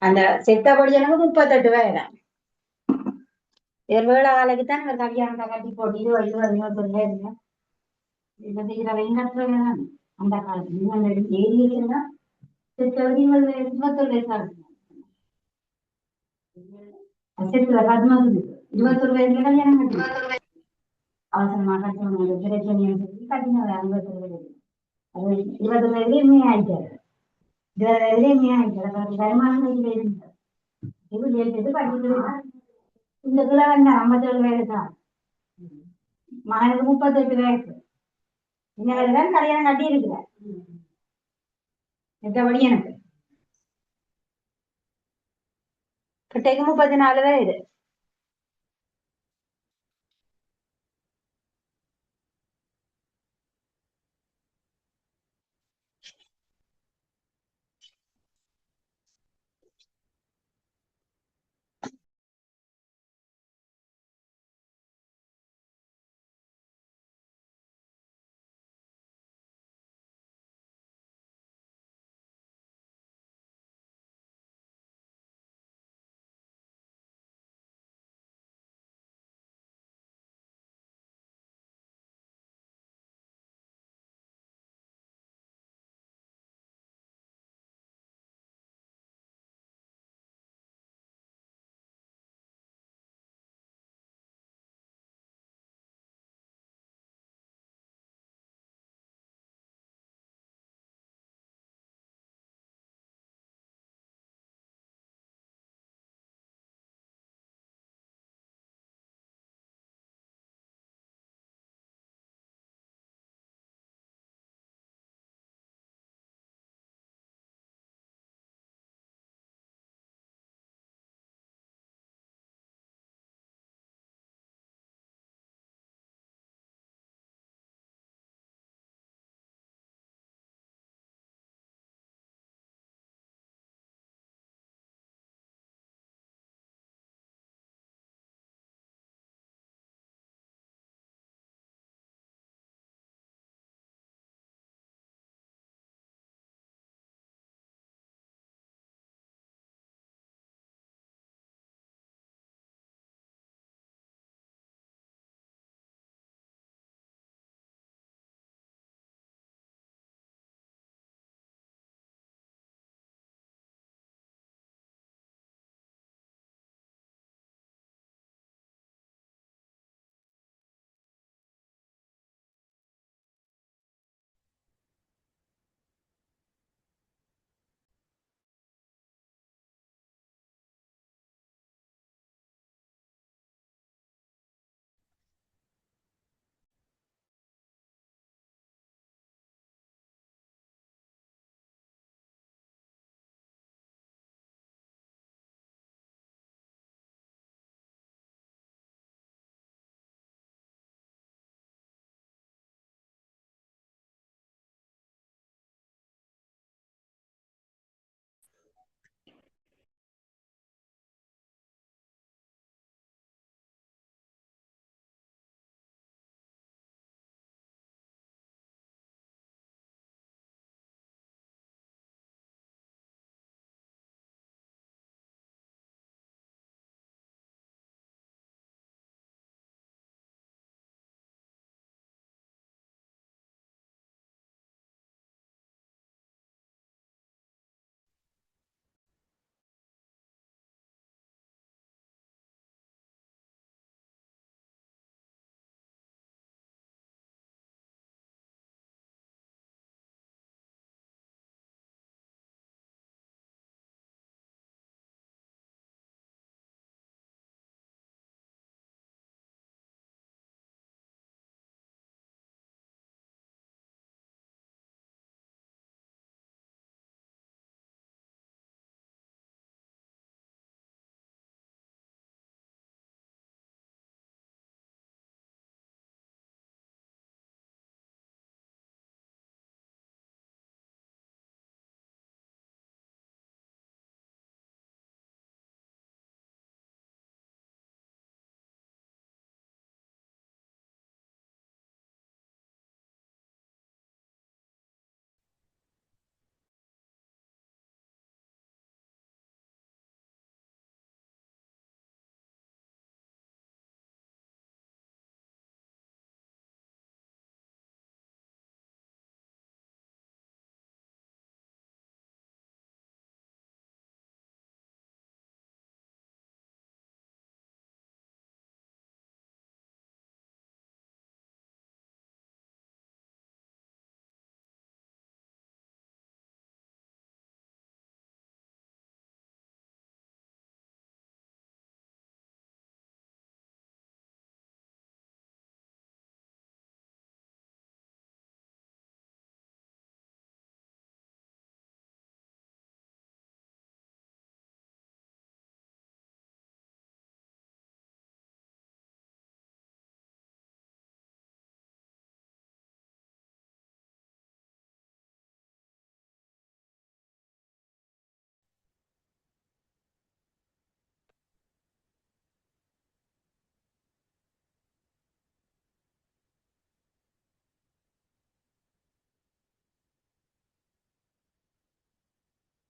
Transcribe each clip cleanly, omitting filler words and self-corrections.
அந்த செத்தபடி எனக்கு 38 வயதான். வேள காலைக்குத்தான் ஒரு கல்யாணத்தை கட்டி போட்டு 20 21 இருந்தேன். இப்ப இதுல என்ன அந்த காலத்துல ஏரியா செத்தபடி 21 வயசா இருக்கும். செத்துல 11 21 வயசுல கல்யாணம் கட்டி அவசரமா கட்டணும் பிரச்சனை கட்டினது 51 வயசு. அது 20 வயதுல இனிமே ஆயிட்டாரு. 20 வயதுல இனிமே ஆயிட்டாரு. வருமானம் இருந்தார். இது கேட்டது படிக்கிறது. இந்த கிழவன் 57 வயதுதான். மகனுக்கு 38 வயசு. இன்னவரைதான் கல்யாணம் கட்டி இருக்கிறார். மற்றபடி எனக்கு கிட்டைக்கு 34 வயது.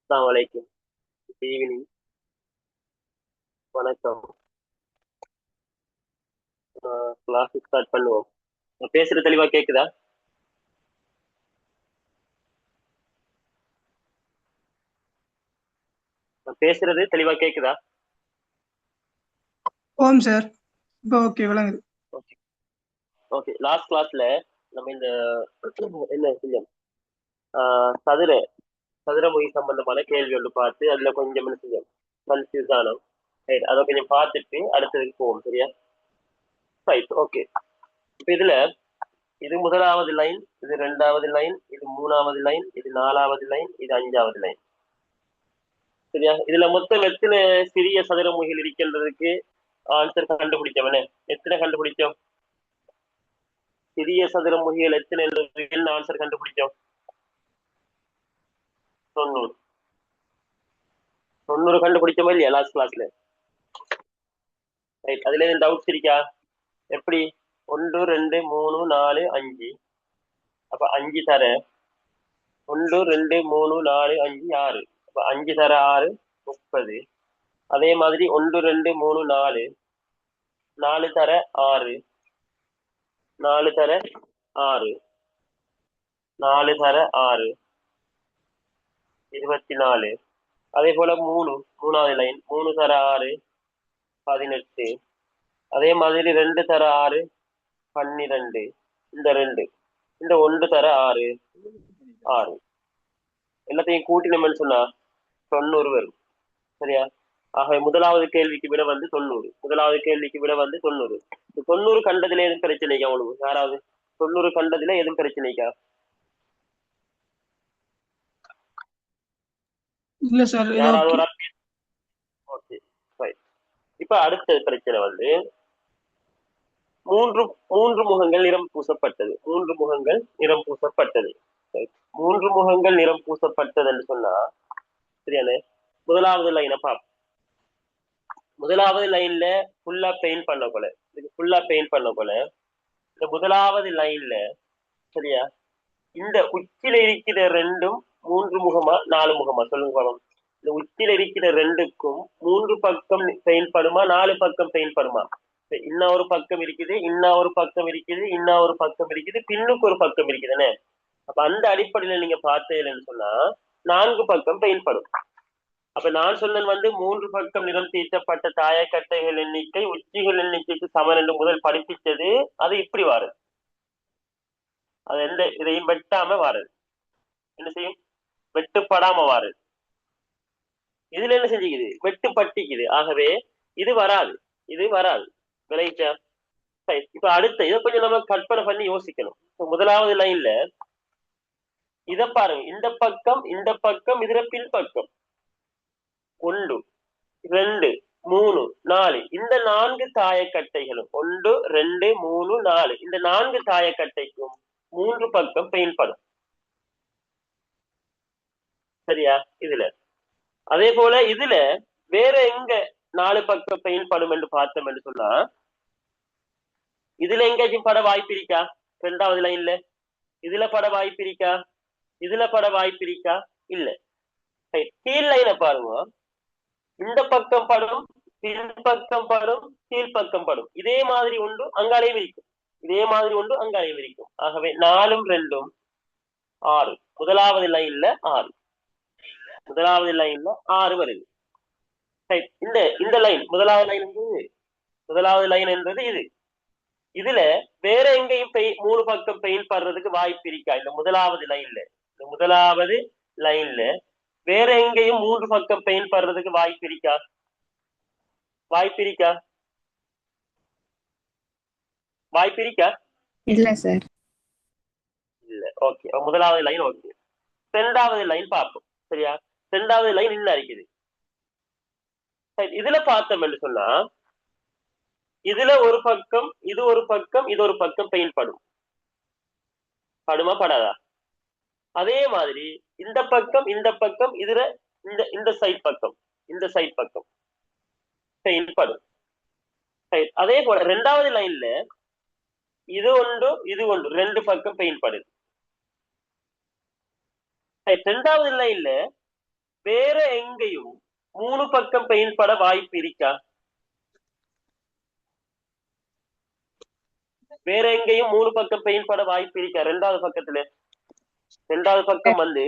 அஸ்ஸலாமு அலைக்கும். Good evening. வணக்கம். கிளாஸ் ஸ்டார்ட் பண்ணுவோம். நான் பேசுறது தெளிவா கேக்குதா? நான் பேசுறது தெளிவா கேக்குதா? ஓம் சார். இப்போ ஓகே விளங்குது. Okay okay. லாஸ்ட் கிளாஸ்ல நம்ம இந்த என்ன செஞ்சோம்? சதுர சதுரமொழி சம்பந்தமான கேள்வி ஒன்று பார்த்து அதுல கொஞ்சம் என்ன செஞ்சோம், கன்ஃபியூஸ் ஆனோம். ரைட், அதை கொஞ்சம் பார்த்துட்டு அடுத்ததுக்கு போவோம். சரியா? Right, okay. இப்போ இதுல இது முதலாவது லைன், இது ரெண்டாவது லைன், இது மூணாவது லைன், இது நாலாவது லைன், இது அஞ்சாவது லைன். சரியா? இதுல மொத்தம் எத்தனை சிறிய சதுரமுகிகள் இருக்கின்றதுக்கு ஆன்சர் கண்டுபிடிச்சவனே. எத்தனை கண்டுபிடிச்சோம்? சிறிய சதுரமுகிகள் எத்தனை ஆன்சர் கண்டுபிடிச்சோம்? 90. 90 கண்டுபிடிச்சோமா இல்லையா லாஸ்ட் கிளாஸ்ல? ரைட், அதுல எதுவும் டவுட்ஸ் இருக்கா? எப்படி? 1 2 3 4 5, அப்ப 5 தர 1 2 3 4 5 6, அப்ப 5 தர 6 30. அதே மாதிரி 1 2 3 4, 4 தர 6, 4 தர 6, 4 தர 6 24. அதே போல மூணாவது லைன் 3 தர 6 18. அதே மாதிரி 2 தர 6 12. இந்த 2, இந்த 1 தர 6 6. எல்லாத்தையும் கூட்டினோம்னு சொன்னா 90 வரும். சரியா? ஆக முதலாவது கேள்விக்கு விட வந்து 90. முதலாவது கேள்விக்கு விட வந்து 90. 90 கண்டதுல எதுவும் பிரச்சனைக்கா உங்களுக்கு? யாராவது 90 கண்டதுல எதுவும் பிரச்சனைக்கா? இல்ல சார். யாராவது ஒரு ஓகே, ரைட். இப்ப அடுத்த பிரச்சனை வந்து மூன்று மூன்று முகங்கள் நிறம் பூசப்பட்டது. மூன்று முகங்கள் நிறம் பூசப்பட்டது. மூன்று முகங்கள் நிறம் பூசப்பட்டது என்று சொன்னா சரியானே. முதலாவது லைனை பார்ப்போம். முதலாவது லைன்ல ஃபுல்லா பெயிண்ட் பண்ண போல, இதுக்கு ஃபுல்லா பெயிண்ட் பண்ண போல. இந்த முதலாவது லைன்ல சரியா, இந்த உச்சியில இருக்கிற ரெண்டும் 3 முகமா 4 முகமா சொல்லுங்க பாருங்க. இந்த உச்சியில இருக்கிற ரெண்டுக்கும் 3 பக்கம் பெயிண்ட் படுமா 4 பக்கம் பெயிண்ட் படுமா? இன்னும் ஒரு பக்கம் இருக்குது, இன்னும் ஒரு பக்கம் இருக்குது, இன்னும் ஒரு பக்கம் இருக்குது, பின்னுக்கு ஒரு பக்கம் இருக்குதுன்னு. அப்ப அந்த அடிப்படையில நீங்க பார்த்தீங்கன்னு சொன்னா 4 பக்கம் பெயிண்ட் படும். அப்ப நான் சொன்னேன் வந்து 3 பக்கம் நிறம் தீட்டப்பட்ட தாயக்கட்டைகள் எண்ணிக்கை உச்சிகள் எண்ணிக்கைக்கு சமன் என்று முதல் படிப்பிச்சது. அது இப்படி வாருது. அது எந்த இதையும் வெட்டாம வாருது. என்ன செய்யும்? வெட்டுப்படாம வாருது. இதுல என்ன செஞ்சுக்குது? வெட்டு பட்டிக்குது. ஆகவே இது வராது, இது வராது. விளைச்சா? இப்ப அடுத்த இதை கொஞ்சம் நம்ம கற்பனை பண்ணி யோசிக்கணும். முதலாவது லைன்ல இத பாருங்க, இந்த பக்கம் இந்த பக்கம், இதுல பின்பக்கம் 1 2 3 4, இந்த 4 தாயக்கட்டைகளும் 1 2 3 4, இந்த 4 தாயக்கட்டைக்கும் 3 பக்கம் பெயிண்ட் படும். சரியா? இதுல அதே போல இதுல வேற எங்க 4 பக்கம் பெயிண்ட் படும் என்று பார்த்தோம் என்று சொன்னா இதுல எங்கேயும் பட வாய்ப்பு இருக்கா? ரெண்டாவது லைன்ல இதுல பட வாய்ப்பு இருக்கா? இதுல பட வாய்ப்பு இருக்கா? இல்ல. கீழ் லைனை பாருங்க, இந்த பக்கம் படும், பின்பக்கம் படும், கீழ்பக்கம் படும். இதே மாதிரி ஒன்று அங்காலையும் இருக்கும், இதே மாதிரி ஒன்று அங்காலையும் இருக்கும். ஆகவே 4 2 6. முதலாவது லைன்ல 6, முதலாவது லைன்ல 6 வருது. இந்த இந்த லைன் முதலாவது லைன் என்பது, முதலாவது லைன் என்பது இது. இதுல வேற எங்கேயும் 3 பக்கம் பெயிண்ட் படுறதுக்கு வாய்ப்பு இருக்கா? இந்த முதலாவது லைன்ல, இந்த முதலாவது லைன்ல வேற எங்கேயும் 3 பக்கம் பெயிண்ட் படுறதுக்கு வாய்ப்பு இருக்கா? வாய்ப்பு இருக்கா? வாய்ப்பு இருக்கா? இல்ல சார். இல்ல. ஓகே, முதலாவது லைன் ஓகே. ரெண்டாவது லைன் பார்ப்போம். சரியா? ரெண்டாவது லைன் இன்னும் இருக்குது. இதுல பார்த்தோம் என்று சொன்னா இதுல ஒரு பக்கம், இது ஒரு பக்கம், இது ஒரு பக்கம் பெயிண்ட் படும். படுமா படாதா? அதே மாதிரி இந்த பக்கம் இந்த பக்கம், இதுல இந்த இந்த சைட் பக்கம், இந்த சைட் பக்கம் பெயிண்ட் படும். அதே போல ரெண்டாவது லைன்ல இது ஒன்று இது ஒன்று, 2 பக்கம் பெயிண்ட் படுது. ரெண்டாவது லைன்ல வேற எங்கேயும் 3 பக்கம் பெயின் பட வாய்ப்பு இருக்கா? வேற எங்கேயும் 3 பக்கம் பெயின் பட வாய்ப்பு இருக்கா? ரெண்டாவது பக்கம் வந்து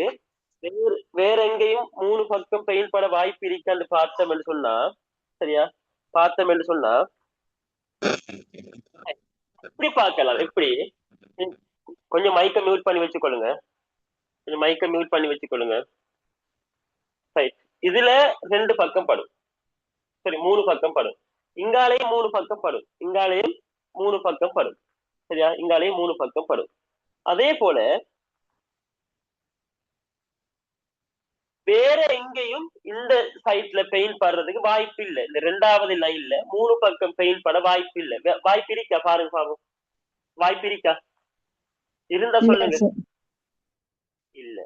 வேற எங்கேயும் 3 பக்கம் பெயின் பட வாய்ப்பு இருக்கான்னு பார்த்தோம் என்று சொன்னா, சரியா, பார்த்தோம் என்று சொன்னா எப்படி பார்க்கலாம்? எப்படி? கொஞ்சம் மைக்க மியூட் பண்ணி வச்சுக்கொள்ளுங்க. இதுல 2 பக்கம் படும். சரி, 3 பக்கம் படும். இங்காலையும் 3 பக்கம் படும். இங்காலையும் 3 பக்கம் படும். சரியா, இங்காலையும் 3 பக்கம் படும். அதே போல வேற எங்கேயும் இந்த சைட்ல பெயின் படுறதுக்கு வாய்ப்பு இல்லை. இந்த 2வது லைன்ல 3 பக்கம் பெயின் பட வாய்ப்பு இல்லை. வாய்ப்பு இருக்கா? பாருங்க பாருங்க, வாய்ப்பு இருக்கா? இருந்தா சொல்லுங்க. இல்ல.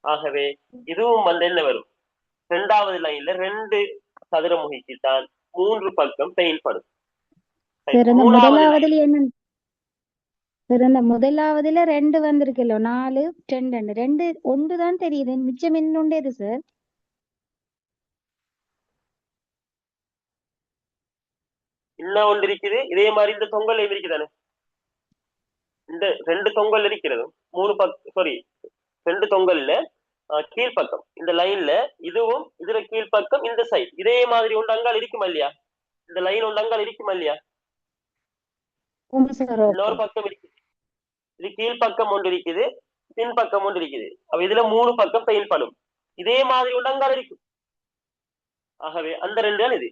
ஆகவே இதுவும் வந்து என்ன வரும்? 2வது லைன்ல 2 சதுரமுகிக்கு தான் 3 பக்கம் பெயின் படும். முதலாவதுல 2 வந்திருக்கല്ലോ, 4 2 2 1 தான் தெரியுது. மிச்சம் என்ன இது சார்? இன்னும் ஒன்று இருக்குது. இதே மாதிரி இந்த தொங்கல் இருக்குதானே, இந்த 2 தொங்கல் இருக்கிறது. 3 பக்கம், சாரி, 2 தொங்கல்ல கீழ்பக்கம் இந்த லைன்ல இதுவும் இதுல கீழ்பக்கம் இந்த சைட் இதே மாதிரி ஒன்று அங்கால் இருக்குமா இல்லையா? இந்த லைன் ஒன்று அங்கால் இருக்குமா இல்லையா? இன்னொரு பக்கம் இருக்கு. இது கீழ்பக்கம் ஒன்று இருக்குது, பின்பக்கம் ஒன்று இருக்குது. அப்ப இதுல 3 பக்கம் பெயின் படும். இதே மாதிரி ஒன்று அங்கால் இருக்கு. ஆகவே அந்த 2 தான் இது.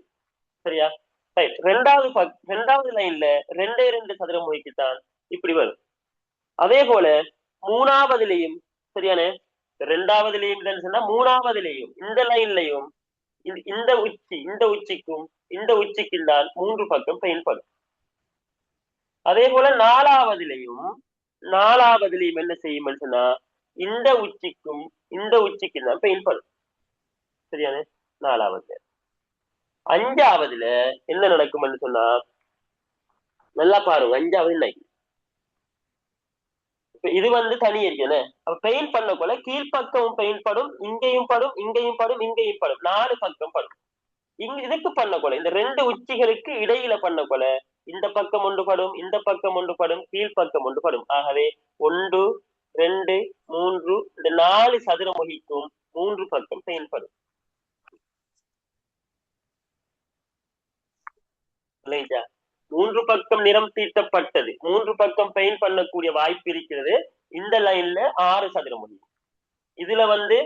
சரியா? ரைட். 2வது லைன்ல 2 சதுரமுகிக்குத்தான் இப்படி வரும். அதே போல 3வதுலயும் சரியானே, 2வதுலயும் சொன்னா 3வதுலயும் இந்த லைன்லயும் இந்த உச்சிக்கும் இந்த உச்சிக்கும் தான் 3 பக்கம் பெயின் படும். அதே போல 4வதுலயும் என்ன செய்யும் சொன்னா இந்த உச்சிக்கும் இந்த உச்சிக்கும் தான் பெயின் படும். சரியானே? 4வது. 5வதுல என்ன நடக்கும்னு சொன்னா, நல்லா பாருங்க. 5வது லைன் இது வந்து தனி இருக்குன்னு. அப்ப பெயின் பண்ண போல கீழ்பக்கம் பெயின் படும், இங்கேயும் படும், இங்கேயும் படும், இங்கேயும் படும். 4 பக்கம் படும். இதுக்கு பண்ண போல இந்த 2 உச்சிகளுக்கு இடையில பண்ண போல இந்த பக்கம் ஒன்று படும், இந்த பக்கம் ஒன்று படும், கீழ்பக்கம் ஒன்று படும். ஆகவே 1 2 3 இந்த 4 சதுரமுகிக்கும் 3 பக்கம் பெயின் படும். இல்லையா? 3 பக்கம் நிறம் தீட்டப்பட்டது, 3 பக்கம் பெயின் பண்ணக்கூடிய வாய்ப்பு இருக்கிறது. இந்த லைன்ல 6 சதுரமுகி, இதுல வந்து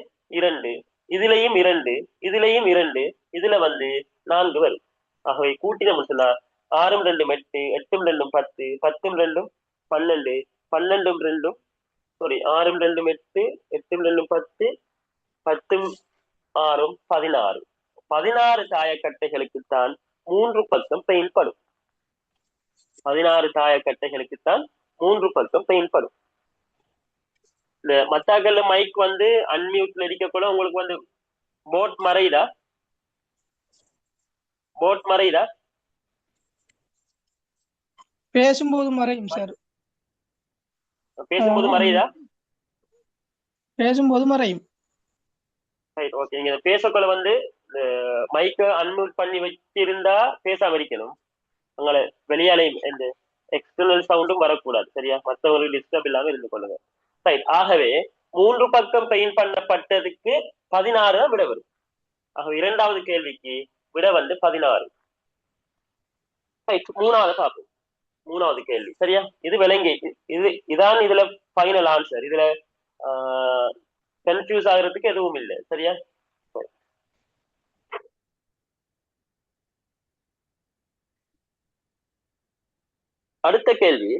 2, இதுலயும் 2, இதுலயும் 2, இதுல வந்து 4 வரும். ஆகவே கூட்டினோம் சொன்னா 6 2 8, 8 2 10, 10 2 12, 12 2 சாரி 6 2 8, 8 2 10, 10 6 16. 16 தாயக்கட்டைகளுக்குத்தான் 3 பக்கம் பெயின் படும். 16 தாயக்கட்டைகளுக்குத்தான் 3 பக்கம் பெயின் படும். இந்த மத்தாக்கல்ல மைக் வந்து அன்மியூட்ல இருக்க கூட உங்களுக்கு வந்து போட் மறையுதா? பேசும்போது மறையும் சார். பேசும்போது மறையுதா? பேசும்போது மறையும். Right, okay. நீங்க பேசக்குள்ள வந்து மைக்க அன்மியூட் பண்ணி வச்சிருந்தா பேசாம இருக்கணும். உங்களை வெளியாலே இந்த எக்ஸ்டர்னல் சவுண்டும் வரக்கூடாது. சரியா? மற்றவங்களுக்கு டிஸ்டர்ப் இல்லாம இருந்து கொள்ளுங்க. ரைட். ஆகவே 3 பக்கம் பெயின் பண்ணப்பட்டதுக்கு 16 தான் விட வரும். ஆகவே 2வது கேள்விக்கு விட வந்து 16. ரைட். 3வது பார்ப்போம். 3வது கேள்வி. சரியா? இது விளங்கி இதான் இதுல ஃபைனல் ஆன்சர். இதுல கன்ஃபியூஸ் ஆகிறதுக்கு எதுவும் இல்லை. சரியா? அடுத்த கேள்வி,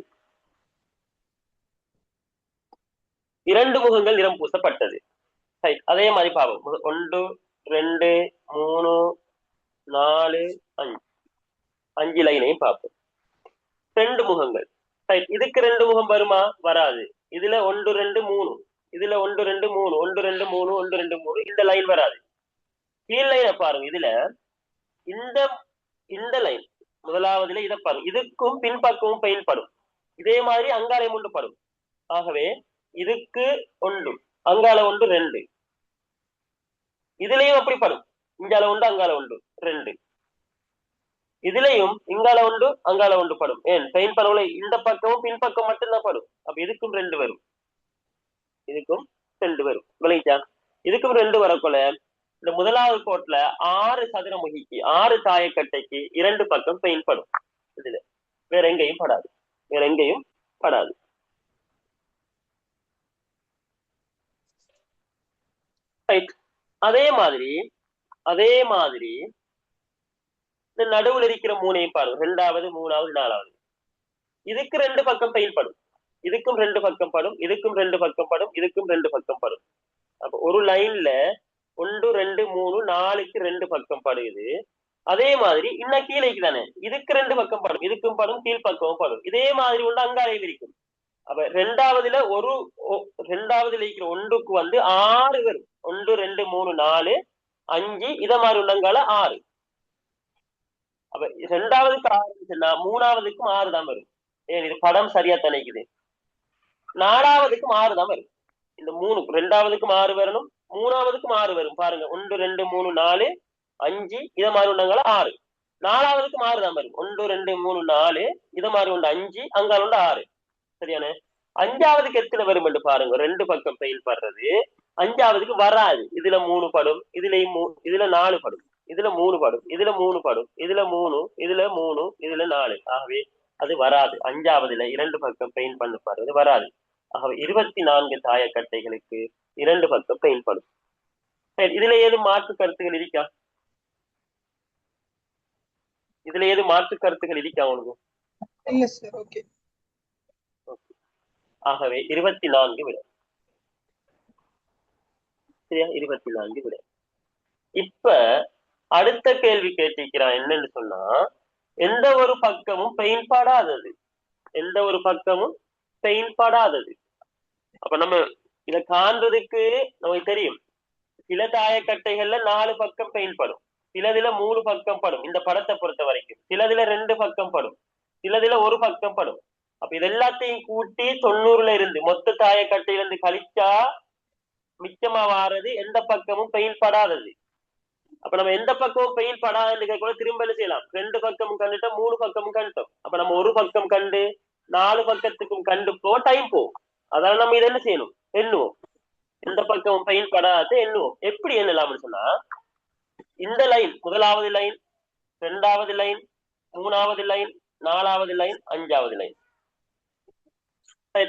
2 முகங்கள் நிறம் பூசப்பட்டது. அதே மாதிரி பார்ப்போம். 1 2 3 4 5 5 லைனையும் பார்ப்போம். 2 முகங்கள். இதுக்கு 2 முகம் வருமா? வராது. இதுல 1 2 3, இதுல 1 2 3, 1 2 3, 1 2 3, இந்த லைன் வராது. கீழ் லைனை பாருங்க. இதுல இந்த லைன் முதலாவதுல இதை பாருங்க. இதுக்கும் பின்பக்கமும் பெயின் படும். இதே மாதிரி அங்காலையும் ஒன்று படும். ஆகவே இதுக்கு 1, அங்கால 1 2, இதுலயும் அப்படி படும். இங்கால உண்டு அங்கால உண்டு ரெண்டு. இதுலயும் இங்கால உண்டு அங்கால உண்டு படும். ஏன் பெயின் பரவல இந்த பக்கமும் பின்பக்கம் மட்டும்தான் படும். அப்ப இதுக்கும் ரெண்டு வரும், இதுக்கும் ரெண்டு வரும். விளைச்சா இதுக்கும் ரெண்டு வரக்குள்ள இந்த முதலாவது கோட்ல 6 சதுரமுகிக்கு 6 தாயக்கட்டைக்கு 2 பக்கம் பெயின் படும். இதுல வேற எங்கேயும் படாது, வேற எங்கேயும் படாது. அதே மாதிரி இந்த நடுவுல இருக்கிற மூணையும் பாருங்க, 2வது 3வது 4வது. இதுக்கு 2 பக்கம் பெயின் படும், இதுக்கும் 2 பக்கம் படும், இதுக்கும் 2 பக்கம் படும், இதுக்கும் 2 பக்கம் படும். அப்ப ஒரு லைன்ல 1 2 3 4க்கு 2 பக்கம் படுது. அதே மாதிரி இன்னும் கீழேக்கு தானே, இதுக்கு 2 பக்கம் படும், இதுக்கும் படும், கீழ் பக்கமும் படும். இதே மாதிரி உண்டு அங்காலையும் இருக்கும். அப்ப ரெண்டாவதுல இருக்கிற ஒன்றுக்கு 6 வரும். 1 2 3 4 5 இத மாதிரி உள்ளங்கால 6. அப்ப ரெண்டாவதுக்கு 6 மூணாவதுக்கும் 6 தான் வரும். ஏன் இது படம் சரியா தணிக்குது. 4வதுக்கும் 6 தான் வரும். இந்த 3 ரெண்டாவதுக்கும் 6 வரணும், மூணாவதுக்கும் 6 வரும். பாருங்க 1 2 3 4 5 இத மாதிரி உள்ளங்கால 6. 4வதுக்கும் 6 தான் வரும். 1 2 3 4 இத மாதிரி உண்டு 5, அங்கால உண்டு 6. சரியானே. 5வதுக்கு எத்தனை வரும் என்று பாருங்க. 2 பக்கம் பெயில் படுறது. 5வதுக்கு வராது. இதுல 3 படும், இதுல 4 படும், இதுல 3 படும், இதுல 3 படும், இதுல 3, இதுல 3, இதுல 4. ஆகவே அது வராது. 5வதுல 2 பக்கம் பெயின் பண்ண பாருங்க வராது. ஆகவே 24 தாயக்கட்டைகளுக்கு 2 பக்கம் பெயின் படும். இதுல ஏதும் மாற்று கருத்துகள் இருக்கா? இதுல ஏதும் மாற்று கருத்துகள் இருக்கா உங்களுக்கு? இல்ல சார். ஓகே. ஆகவே 24 விட. சரியா? 24 விட. இப்ப அடுத்த கேள்வி கேட்டிருக்கிறான். என்னன்னு சொன்னா, எந்த ஒரு பக்கமும் பெயின் படாதது, எந்த ஒரு பக்கமும் பெயின் படாதது. அப்ப நம்ம இத காண்றதுக்கு நமக்கு தெரியும், சில தாயக்கட்டைகள்ல 4 பக்கம் பெயின் படும், சிலதுல 3 பக்கம் படும். இந்த படத்தை பொறுத்த வரைக்கும் சிலதுல 2 பக்கம் படும், சிலதுல 1 பக்கம் படும். அப்ப இது எல்லாத்தையும் கூட்டி 90ல இருந்து மொத்த தாயக்கட்டையில இருந்து கழிச்சா மிச்சமா வாரது எந்த பக்கமும் பெயின் படாதது. அப்ப நம்ம எந்த பக்கமும் பெயின் படாதுன்னு கூட திரும்ப செய்யலாம். 2 பக்கமும் கண்டுட்டோம், 3 பக்கமும் கண்டுட்டோம். அப்ப நம்ம 1 பக்கம் கண்டு 4 பக்கத்துக்கும் கண்டு டைம் போகும். அதனால நம்ம இதை என்ன செய்யணும், எண்ணுவோம். எந்த பக்கமும் பெயின் படாத எண்ணுவோம். எப்படி எண்ணலாம்னு சொன்னா, இந்த லைன் முதலாவது லைன், 2வது லைன், 3வது லைன், 4வது லைன், 5வது லைன்.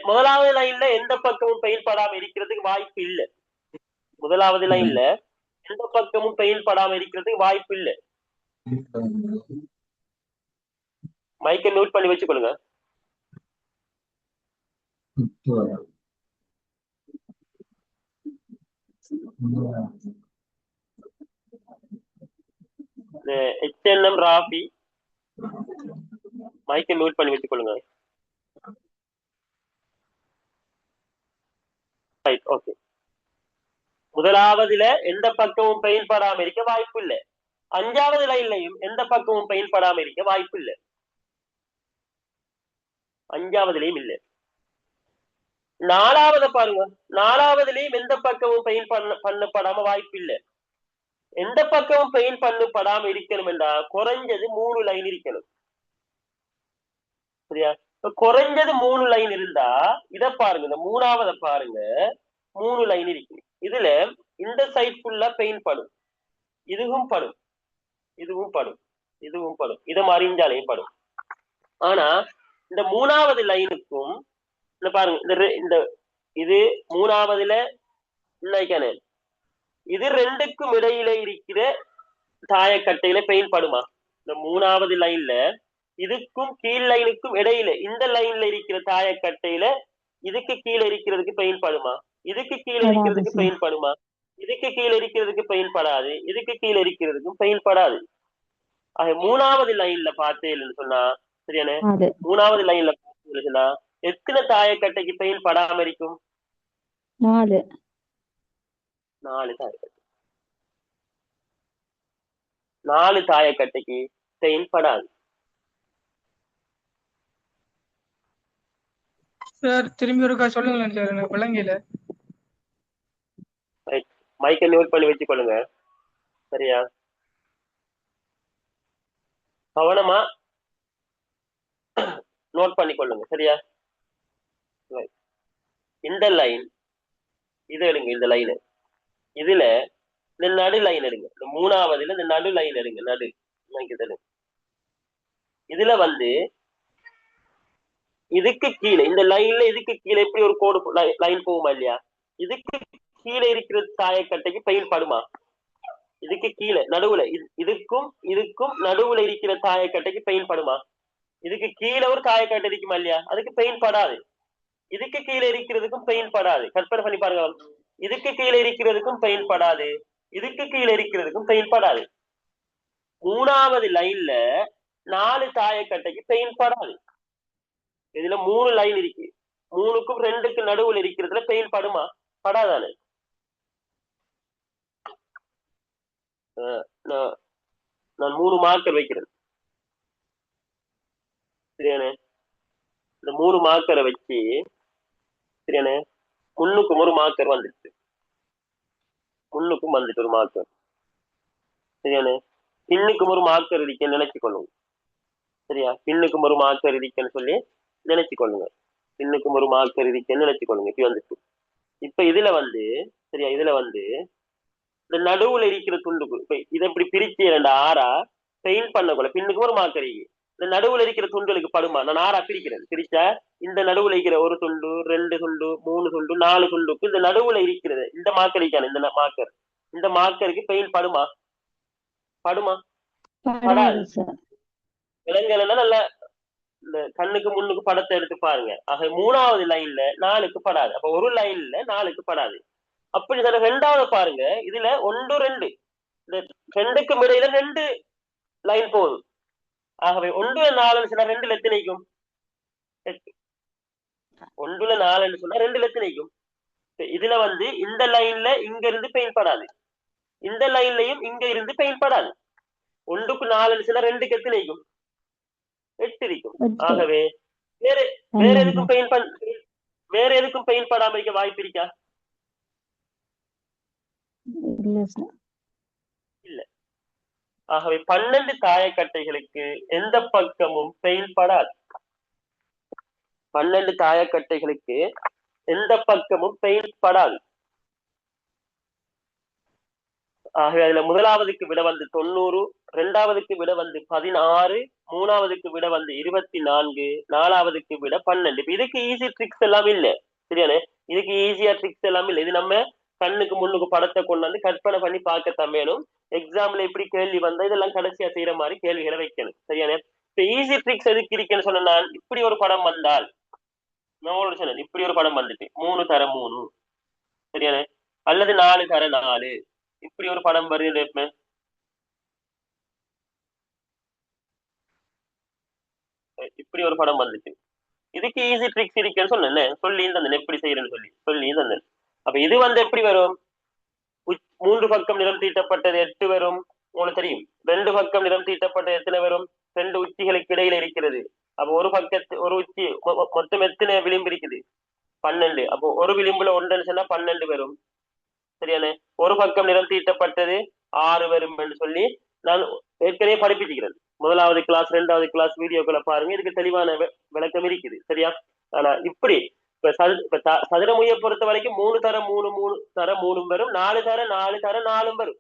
முதலாவது லைன்ல எந்த பக்கமும் பெயின் படாம இருக்கிறதுக்கு வாய்ப்பு இல்லை. முதலாவது லைன்ல எந்த பக்கமும் பெயின் படாம இருக்கிறதுக்கு வாய்ப்பு இல்லை. மைக்கை மியூட் பண்ணி வச்சுக்கொள்ளுங்க. HNM ராஃபி மைக்கை மியூட் பண்ணி வச்சுக்கொள்ளுங்க. ஓகே. முதலாவதுல எந்த பக்கமும் பெயின் படாம இருக்க வாய்ப்பு இல்லை. 5வது லைன்லையும் எந்த பக்கமும் பெயின் படாம இருக்க வாய்ப்பு இல்லை. 5வதுலயும் இல்லை. 4வது பாருங்க, 4வதுலயும் எந்த பக்கமும் பெயின் பண்ணப்படாம வாய்ப்பு இல்லை. எந்த பக்கமும் பெயின் பண்ணப்படாம இருக்கணும் என்றா குறைஞ்சது 3 லைன் இருக்கணும். சரியா? குறைஞ்சது 3 லைன் இருந்தா இத பாருங்க, இந்த 3வது பாருங்க, 3 லைன் இருக்கு. இதுல இந்த சைட் ஃபுல்லா பெயின் படும், இதுவும் படும், இதுவும் படும், இதுவும் படும், இத மாதிரி இஞ்சாலையும் படும். ஆனா இந்த 3வது லைனுக்கும் இந்த பாருங்க, இந்த இது 3வதுல இல்லைக்கானே, இது 2க்கும் இடையில இருக்கிற தாயக்கட்டையில பெயின் படுமா? இந்த 3வது லைன்ல இதுக்கும் கீழ் லைனுக்கும் இடையில இந்த லைன்ல இருக்கிற தாயக்கட்டையில இதுக்கு கீழே இருக்கிறதுக்கு பெயின் படுமா? இதுக்கு கீழே இருக்கிறதுக்கு பெயின் படுமா? இதுக்கு கீழே இருக்கிறதுக்கு பெயின் படாது, இதுக்கு கீழே இருக்கிறதுக்கும் பெயின் படாது. ஆக 3வது லைன்ல பார்த்தேன்னு சொன்னா, சரியானே, 3வது லைன்ல பார்த்தேன்னு சொன்னா எத்தனை தாயக்கட்டைக்கு பெயின் படாம இருக்கும்? 4 தாயக்கட்டை. 4 தாயக்கட்டைக்கு பெயின் படாது. சார் திரும்பி ஒருக்கா சொல்லுங்களேன் சார், எனக்கு விளங்கல. மைக்கை மியூட் பண்ணி வச்சுக்கொள்ளுங்க. சரியா? கவனமா நோட் பண்ணிக்கொள்ளுங்க. சரியா? இந்த லைன் இது எடுங்க, இந்த லைனு இதுல இந்த நடு லைன் எடுங்க, இந்த மூணாவதுல இந்த நடு லைன் எடுங்க, நடு இதுல வந்து இதுக்கு கீழே இந்த லைன்ல இதுக்கு கீழே எப்படி ஒரு கோடு லைன் போகுமா இல்லையா? இதுக்கு கீழே இருக்கிற தாயக்கட்டைக்கு பெயின் படுமா? இதுக்கு கீழே நடுவுல இதுக்கும் இதுக்கும் நடுவுல இருக்கிற தாயக்கட்டைக்கு பெயின் படுமா? இதுக்கு கீழே ஒரு தாயக்கட்டை இருக்குமா இல்லையா? அதுக்கு பெயின் படாது. இதுக்கு கீழே இருக்கிறதுக்கும் பெயின் படாது. கற்பனை பண்ணி பாருங்க. இதுக்கு கீழே இருக்கிறதுக்கும் பெயின் படாது, இதுக்கு கீழே இருக்கிறதுக்கும் பெயின் படாது. மூணாவது லைன்ல 4 தாயக்கட்டைக்கு பெயின் படாது. இதுல 3 லைன் இருக்கு, 3க்கும் 2க்கு நடுவுல இருக்கிறதுல பெயின் படுமா? படாதானே? நான் 3 மார்க்கர் வைக்கிறேன். சரியானே? இந்த 3 மார்க்கரை வச்சு சரியானே, முன்னுக்கும் ஒரு மார்க்கர் வந்துச்சு, முன்னுக்கும் வந்துட்டு ஒரு மார்க்கர். சரியானே? பின்னுக்கும் ஒரு மார்க்கர் இருக்கேன்னு நினைச்சு கொள்ளுங்க. சரியா? பின்னுக்கும் ஒரு மார்க்கர் இருக்கேன்னு சொல்லி நினைச்சு கொள்ளுங்க. பின்னுக்கும் ஒரு மார்க்கர் இருக்கேன்னு நினைச்சு கொள்ளுங்க. இப்படி வந்துட்டு இப்ப இதுல வந்து சரியா, இதுல வந்து இந்த நடுவுல இருக்கிற துண்டுக்கு இப்ப இதை இப்படி பிரிச்சு 2 ஆறா பெயிண்ட் பண்ணக்குள்ள பின்னுக்கும் ஒரு மார்க்கர் இருக்கு. இந்த நடுவுல இருக்கிற துண்டுகளுக்கு படுமா? நான் 6ஆ பிரிக்கிறேன். பிரிச்சா இந்த நடுவுல இருக்கிற ஒரு துண்டு, 2 துண்டு, 3 துண்டு, 4 துண்டுக்கு இந்த நடுவுல இருக்கிறது இந்த மார்க்கர் இருக்கான, இந்த மார்க்கர், இந்த மார்க்கருக்கு பெயிண்ட் படுமா? படுமா? படாது. விலங்குகள்னா நல்ல இந்த கண்ணுக்கு முன்னுக்கு படத்தை எடுத்து பாருங்க. ஆக 3வது லைன்ல 4க்கு படாது. அப்ப ஒரு லைன்ல 4க்கு படாது. அப்படி தானே 2வது பாருங்க. இதுல 1 2 இந்த 2க்கும் இடையில 2 லைன் போகுது. ஆகவே 1 4 சொன்னா 2 எத்தனைக்கும் 8. 1 4 சொன்னா 2 எத்தனைக்கும். இதுல வந்து இந்த லைன்ல இங்க இருந்து பெயின் படாது, இந்த லைன்லயும் இங்க இருந்து பெயின் படாது. 1க்கு 4 சொன்னா 2க்கு எத்தனைக்கும் 8 இருக்கும். ஆகவே வேற வேற எதுக்கும் வேற எதுக்கும் பெயின் படாம இருக்க வாய்ப்பு இருக்கா? இல்ல. ஆகவே 12 தாயக்கட்டைகளுக்கு எந்த பக்கமும் பெயின் படாது. 12 தாயக்கட்டைகளுக்கு எந்த பக்கமும் பெயின் படாது. ஆகவே அதுல முதலாவதுக்கு விட வந்து 90, 2வதுக்கு விட வந்து 16, 3வதுக்கு விட வந்து 24, 4வதுக்கு விட 12. இதுக்கு ஈஸி ட்ரிக்ஸ் எல்லாம் இல்ல. சரியானே? இதுக்கு ஈஸியா ட்ரிக்ஸ் எல்லாம் இல்ல. இது நம்ம கண்ணுக்கு முன்னுக்கு படத்தை கொண்டு வந்து கற்பனை பண்ணி பார்க்கத்தான் வேணும். எக்ஸாம்ல இப்படி கேள்வி வந்தா இதெல்லாம் கடைசியா செய்யற மாதிரி கேள்விகளை வைக்கணும். சரியானே? இப்ப ஈஸி ட்ரிக்ஸ் எதுக்கு இருக்குன்னு சொன்னா, நான் இப்படி ஒரு படம் வந்தால் நான் சொன்னேன், இப்படி ஒரு படம் வந்துட்டு 3 தர 3 சரியானே, அல்லது 4 தர 4 இப்படி ஒரு படம் வருது. இப்படி ஒரு படம் வந்துச்சு. இதுக்கு ஈஸி ட்ரிக்ஸ் இருக்குன்னு சொன்னேன், சொல்லி தந்தேன் எப்படி செய்யறேன்னு சொல்லி தந்தேன். அப்ப இது வந்து எப்படி வரும்? 3 பக்கம் நிறம் தீட்டப்பட்டது 8 வரும், உங்களுக்கு தெரியும். 2 பக்கம் நிறம் தீட்டப்பட்டது எத்தனை வரும்? 2 உச்சிகளுக்கு இடையில இருக்கிறது. அப்போ ஒரு பக்கத்து ஒரு உச்சி மொத்தம் எத்தனை விளிம்பு இருக்குது? 12. அப்போ ஒரு விளிம்புல 1 சொன்னா 12 வரும். சரியானே? ஒரு பக்கம் நிறம் தீட்டப்பட்டது 6 வரும் என்று சொல்லி நான் ஏற்கனவே படிப்பிச்சுக்கிறேன். 1வது கிளாஸ் 2வது கிளாஸ் வீடியோக்களை பாருங்க, இதுக்கு தெளிவான விளக்கம் இருக்குது. சரியா? ஆனா இப்படி இப்ப சதுரமுய பொறுத்த வரைக்கும் 3 தர 3 3 தர 3 வரும், 4 தர 4 தர 4 வரும்.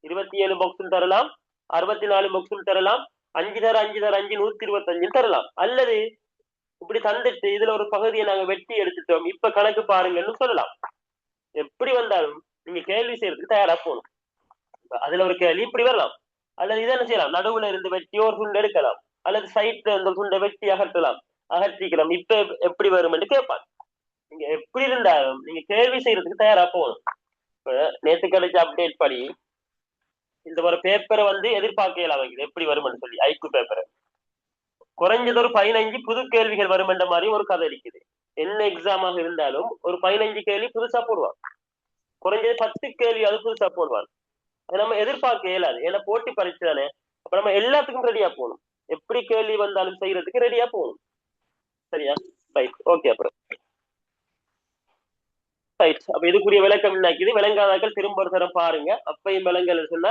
27 பாக்ஸும் தரலாம், 64 பாக்ஸும் தரலாம், 5 தர 5 தர 5 125 தரலாம். அல்லது இப்படி தந்துட்டு இதுல ஒரு பகுதியை நாங்க வெட்டி எடுத்துட்டோம், இப்ப கணக்கு பாருங்கன்னு சொல்லலாம். எப்படி வந்தாலும் நீங்க கேள்வி செய்யறதுக்கு தயாரா போகணும். அதுல ஒரு கேள்வி இப்படி வரலாம், அல்லது இதை என்ன செய்யலாம், நடுவுல இருந்து வெட்டி ஒரு துண்டு எடுக்கலாம், அல்லது சைட்ல இருந்த துண்டை வெட்டி அகற்றிக்கலாம். இப்ப எப்படி வரும் என்று கேட்பாங்க. நீங்க எப்படி இருந்தாலும் நீங்க கேள்வி செய்யறதுக்கு தயாரா போகணும். இப்ப நேற்று கிடைச்ச அப்டேட் படி இந்த ஒரு பேப்பரை வந்து எதிர்பார்க்கலாம் எப்படி வரும்னு சொல்லி, ஐக்கு பேப்பரை குறைஞ்சது ஒரு 15 புது கேள்விகள் வரும் என்ற மாதிரி ஒரு கதை இருக்குது. என்ன எக்ஸாமாக இருந்தாலும் ஒரு 15 கேள்வி புதுசா போடுவான், குறைஞ்சது 10 கேள்வி அது புதுசா போடுவான். அது நம்ம எதிர்பார்க்க இயலாது, ஏன்னா போட்டி பரீட்சை தானே. அப்ப நம்ம எல்லாத்துக்கும் ரெடியா போகணும், எப்படி கேள்வி வந்தாலும் செய்யறதுக்கு ரெடியா போகணும். சரியா? Right, okay. அப்புறம் ரைட். அப்ப இதுக்குரிய விளக்கம் என்னாக்குது, விளங்காதாக்கள் திரும்ப ஒரு தரம் பாருங்க. அப்பையும் விளங்கல சொன்னா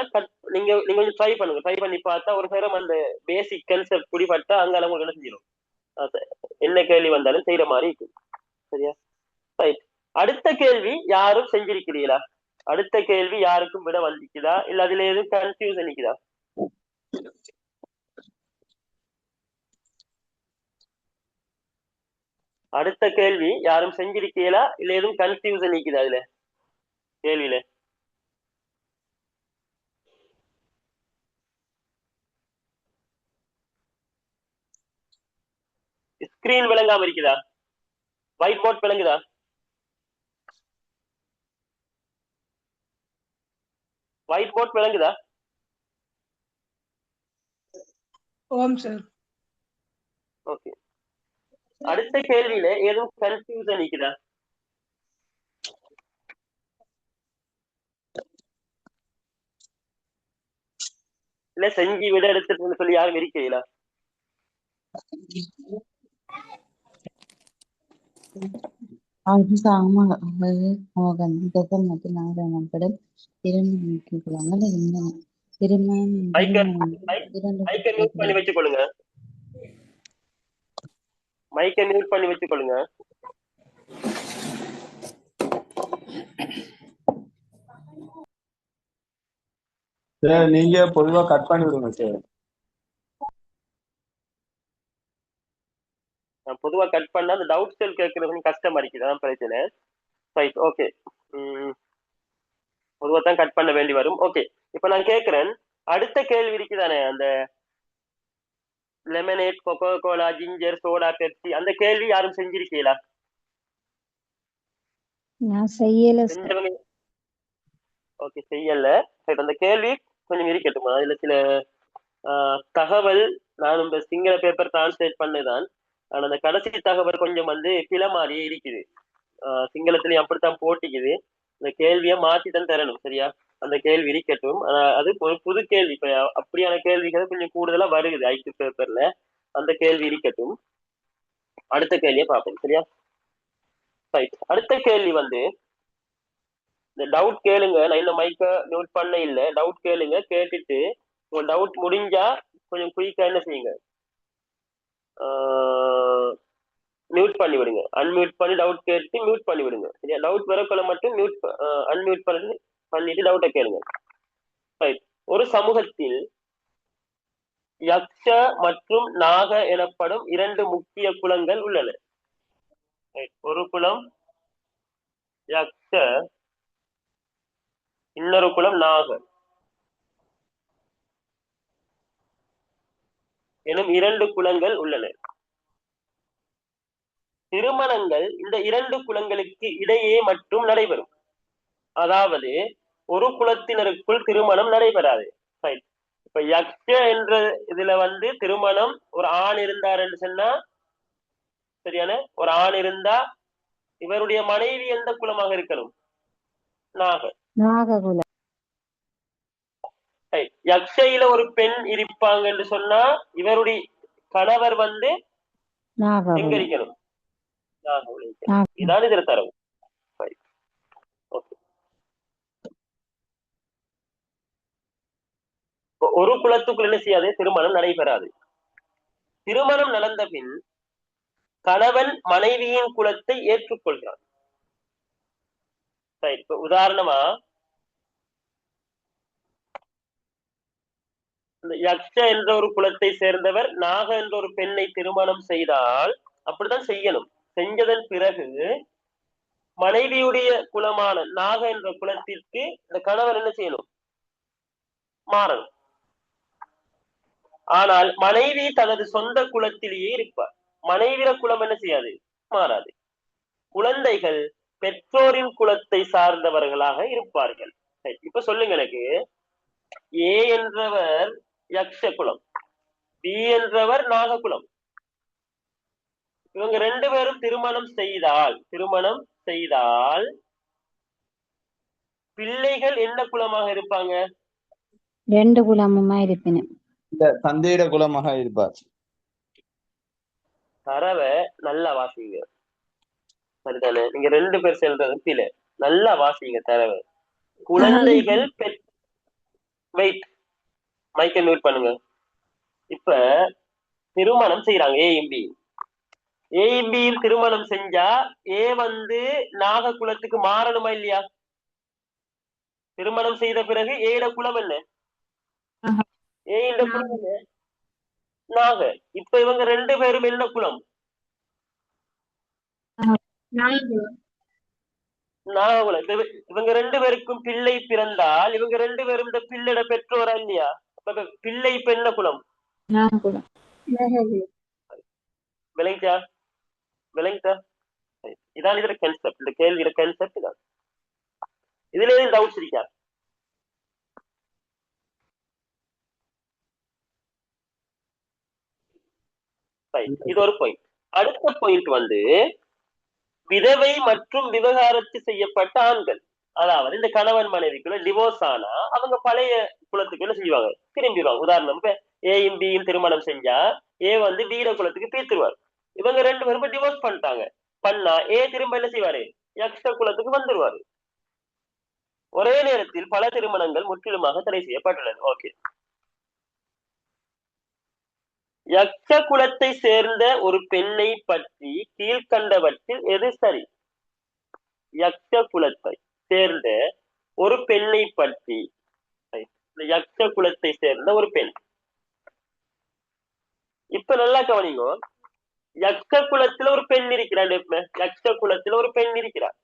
நீங்க நீங்க கொஞ்சம் ட்ரை பண்ணுங்க. ட்ரை பண்ணி பார்த்தா ஒரு தரம் அந்த பேசிக் கன்செப்ட் பிடிபட்டா அங்க உங்களுக்கு என்ன செஞ்சிடும், என்ன கேள்வி வந்தாலும் செய்யற மாதிரி இருக்கு. சரியா? ரைட். அடுத்த கேள்வி யாரும் செஞ்சிருக்கிறீங்களா? அடுத்த கேள்வி யாருக்கும் விட வந்திக்குதா, இல்ல அதுல எதுவும் கன்ஃபியூஷன் நிக்குதா? அடுத்த கேள்வி யாரும் செஞ்சிருக்கீங்களா, இல்ல எதுவும் கன்ஃபியூஷன் நிக்குதா அதுல கேள்வியில? ஸ்கிரீன் விளங்காம இருக்குதா? ஒயிட் போர்ட் விளங்குதா? ஒயிட் போர்ட் விளங்குதா? ஓம் சார். ஓகே. அடுத்த கேள்வியில எதுவும் கன்ஃபியூஷன் நிக்குதா? இல்ல செஞ்சு விட எடுத்துட்டு சொல்லி யாரும் இருக்கீங்களா? அது ஆமா அவங்க மற்றும் நாகப்படம் இரண்டு முக்கியக்குளங்கள் இருந்தன. மைக்கை மியூட் பண்ணி வச்சுக்கொள்ளுங்க. மைக்கை மியூட் பண்ணி வச்சுக்கொள்ளுங்க. சார் நீங்க பொதுவா கட் பண்ணி விடுங்க சார். பொதுவா கட் பண்ணா அந்த டவுட் செல் கேட்கறது கொஞ்சம் கஷ்டமா இருக்குது, அதான் பிரச்சனை. ரைட். ஓகே. பொதுவா தான் கட் பண்ண வேண்டி வரும். ஓகே. இப்ப நான் கேட்கிறேன், அடுத்த கேள்வி இருக்குதானே, அந்த lemonade, Coca Cola, ginger, soda, Pepsi, அந்த கேள்வி யாரும் செஞ்சிருக்கீங்களா? நான் செய்யல சார். செஞ்சவங்க ஓகே செய்யல. சரி, அந்த கேள்வி கொஞ்சம் இருக்கட்டும். அதுல சில தகவல் நான் இந்த சிங்கள பேப்பர் டிரான்ஸ்லேட் பண்ணதான், ஆனா அந்த கடைசி தகவல் கொஞ்சம் வந்து பிழை மாதிரியே இருக்குது. சிங்களத்திலயும் அப்படித்தான் போட்டிக்குது. இந்த கேள்வியை மாத்தி தான் தரணும். சரியா? அந்த கேள்வி இருக்கட்டும். அது ஒரு புது கேள்வி. இப்ப அப்படியான கேள்விகள் கொஞ்சம் கூடுதலா வருகுது ஐடி பேப்பர்ல. அந்த கேள்வி இருக்கட்டும். அடுத்த கேள்வியை பார்ப்போம். சரியா? ரைட். அடுத்த கேள்வி வந்து இந்த டவுட் கேளுங்க. நான் இந்த மைக்க மியூட் பண்ண இல்லை. டவுட் கேளுங்க. கேட்டுட்டு உங்க டவுட் முடிஞ்சா கொஞ்சம் குயிக்கா என்ன செய்யுங்க, மியூட் பண்ணி விடுங்க. அன்மியூட் பண்ணி டவுட் கேட்டு மியூட் பண்ணி விடுங்க. சரியா? டவுட் வரக்குள்ள மட்டும் அன்மியூட் பண்ணிட்டு டவுட்டை கேளுங்க. ரைட். ஒரு சமூகத்தில் யக்ஷ மற்றும் நாக எனப்படும் இரண்டு முக்கிய குலங்கள் உள்ளன. ஒரு குலம் யக்ஷ, இன்னொரு குலம் நாக எனும் இரண்டு குலங்கள் உள்ளன. திருமணங்கள் இந்த இரண்டு குலங்களுக்கு இடையே மட்டும் நடைபெறும். அதாவது ஒரு குலத்தினருக்குள் திருமணம் நடைபெறாது. இப்ப யக்ஷ என்ற இதுல வந்து திருமணம் ஒரு ஆண் இருந்தாருன்னு சொன்னா, சரியான, ஒரு ஆண் இருந்தா இவருடைய மனைவி எந்த குலமாக இருக்கணும்? நாககுலம். யக்ஷையில ஒரு பெண் இருப்பாங்கன்னு சொன்னா இவருடைய கணவர் வந்து எங்க இருக்கணும்? இதான் இதுல தரவு. ஒரு குலத்துக்குள் என்ன செய்யாது? திருமணம் நடைபெறாது. திருமணம் நடந்த பின் கணவன் மனைவியின் குலத்தை ஏற்றுக்கொள்கிறான். இப்ப உதாரணமா இந்த யக்ஷ என்ற ஒரு குலத்தை சேர்ந்தவர் நாக என்ற ஒரு பெண்ணை திருமணம் செய்தால் அப்படித்தான் செய்யணும். செஞ்சதன் பிறகு மனைவியுடைய குலமான நாக என்ற குலத்திற்கு இந்த கணவர் என்ன செய்யணும்? மாறணும். ஆனால் மனைவி தனது சொந்த குலத்திலேயே இருப்பார். மனைவிய குலம் என்ன செய்யாது? மாறாது. குழந்தைகள் பெற்றோரின் குலத்தை சார்ந்தவர்களாக இருப்பார்கள். இப்ப சொல்லுங்க எனக்கு, ஏ என்றவர் யக்ஷ குலம், பி என்றவர் நாககுலம். இவங்க ரெண்டு பேரும் திருமணம் செய்தால் பிள்ளைகள் என்ன குலமாக இருப்பாங்க? ரெண்டு குலமுமா இருப்பின. தந்தையிட குலமாக இருப்பார். தரவை நல்லா வாசிங்க. சரிதானே? நீங்க 2 பேர் செல்றது பிழை. நல்லா வாசிங்க தரவு. குழந்தைகள் வெயிட், மைக்கை மியூட் பண்ணுங்க. இப்ப திருமணம் செய்யறாங்க ஏயும் பி. ஏயும் பியும் திருமணம் செஞ்சா ஏ வந்து நாககுலத்துக்கு மாறணுமா இல்லையா? திருமணம் செய்த பிறகு ஏட குலம் என்ன? ஏட குலம் என்ன? நாக. இப்ப இவங்க 2 பேரும் என்ன குலம்? நாககுலம். இவங்க 2 பேருக்கும் பிள்ளை பிறந்தால் இவங்க 2 பேரும் இந்த பிள்ளையோட பெற்றோரா இல்லையா? அப்ப பிள்ளை இப்ப என்ன குலம்? விளங்கிச்சா? விளங்கிச்சா? இதான் இதுல கான்செப்ட். இந்த கேள்வியோட கான்செப்ட் இதான். இதுல எதுவும் டவுட்ஸ் இருக்கா? இது ஒரு பாயிண்ட். அடுத்த பாயிண்ட் வந்து விதவை மற்றும் விவகாரத்து செய்யப்பட்ட ஆண்கள். அதாவது இந்த கணவன் மனைவிக்குள்ள டிவோர்ஸ் ஆனா அவங்க பழைய குலத்துக்குள்ள செய்வாங்க, திரும்பிடுவாங்க. உதாரணம், ஏயும் பியும் திருமணம் செஞ்சா ஏ வந்து வீர குலத்துக்கு தீர்த்துருவார். இவங்க 2 பேரும் டிவோர்ஸ் பண்ணிட்டாங்க. பண்ணா ஏ திரும்ப என்ன செய்வாரு? யக்ஷ குலத்துக்கு வந்துருவாரு. ஒரே நேரத்தில் பல திருமணங்கள் முற்றிலுமாக தடை செய்யப்பட்டுள்ளது. ஓகே. யக்ஷ குலத்தை சேர்ந்த ஒரு பெண்ணை பற்றி கீழ்கண்டவற்றில் எது சரி? யக்ஷ குலத்தை சேர்ந்த ஒரு பெண்ணை பற்றி, யக்ஷ குலத்தை சேர்ந்த ஒரு பெண். இப்ப நல்லா கவனிங்க. யக்ஷ குலத்துல ஒரு பெண் இருக்கிறார். யக்ஷ குலத்துல ஒரு பெண் இருக்கிறார்.